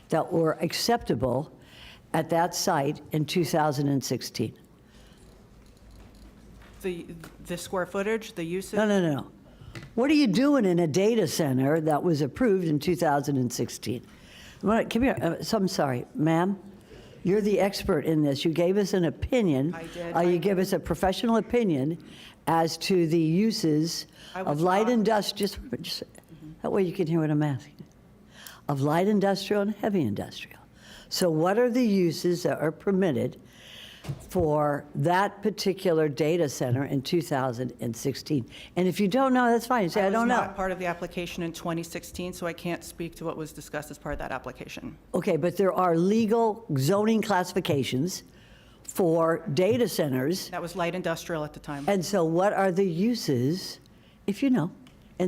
that were acceptable at that site in 2016? The square footage, the uses? No. What are you doing in a data center that was approved in 2016? Come here. I'm sorry, ma'am. You're the expert in this. You gave us an opinion. I did. You gave us a professional opinion as to the uses of light industrial. Just that way you can hear what I'm asking. Of light industrial and heavy industrial. So what are the uses that are permitted for that particular data center in 2016? And if you don't know, that's fine. You say, I don't was know. not part of the application in 2016, so I can't speak to what was discussed as part of that application. Okay, but there are legal zoning classifications for data centers. That was light industrial at the time. And so what are the uses, if you know,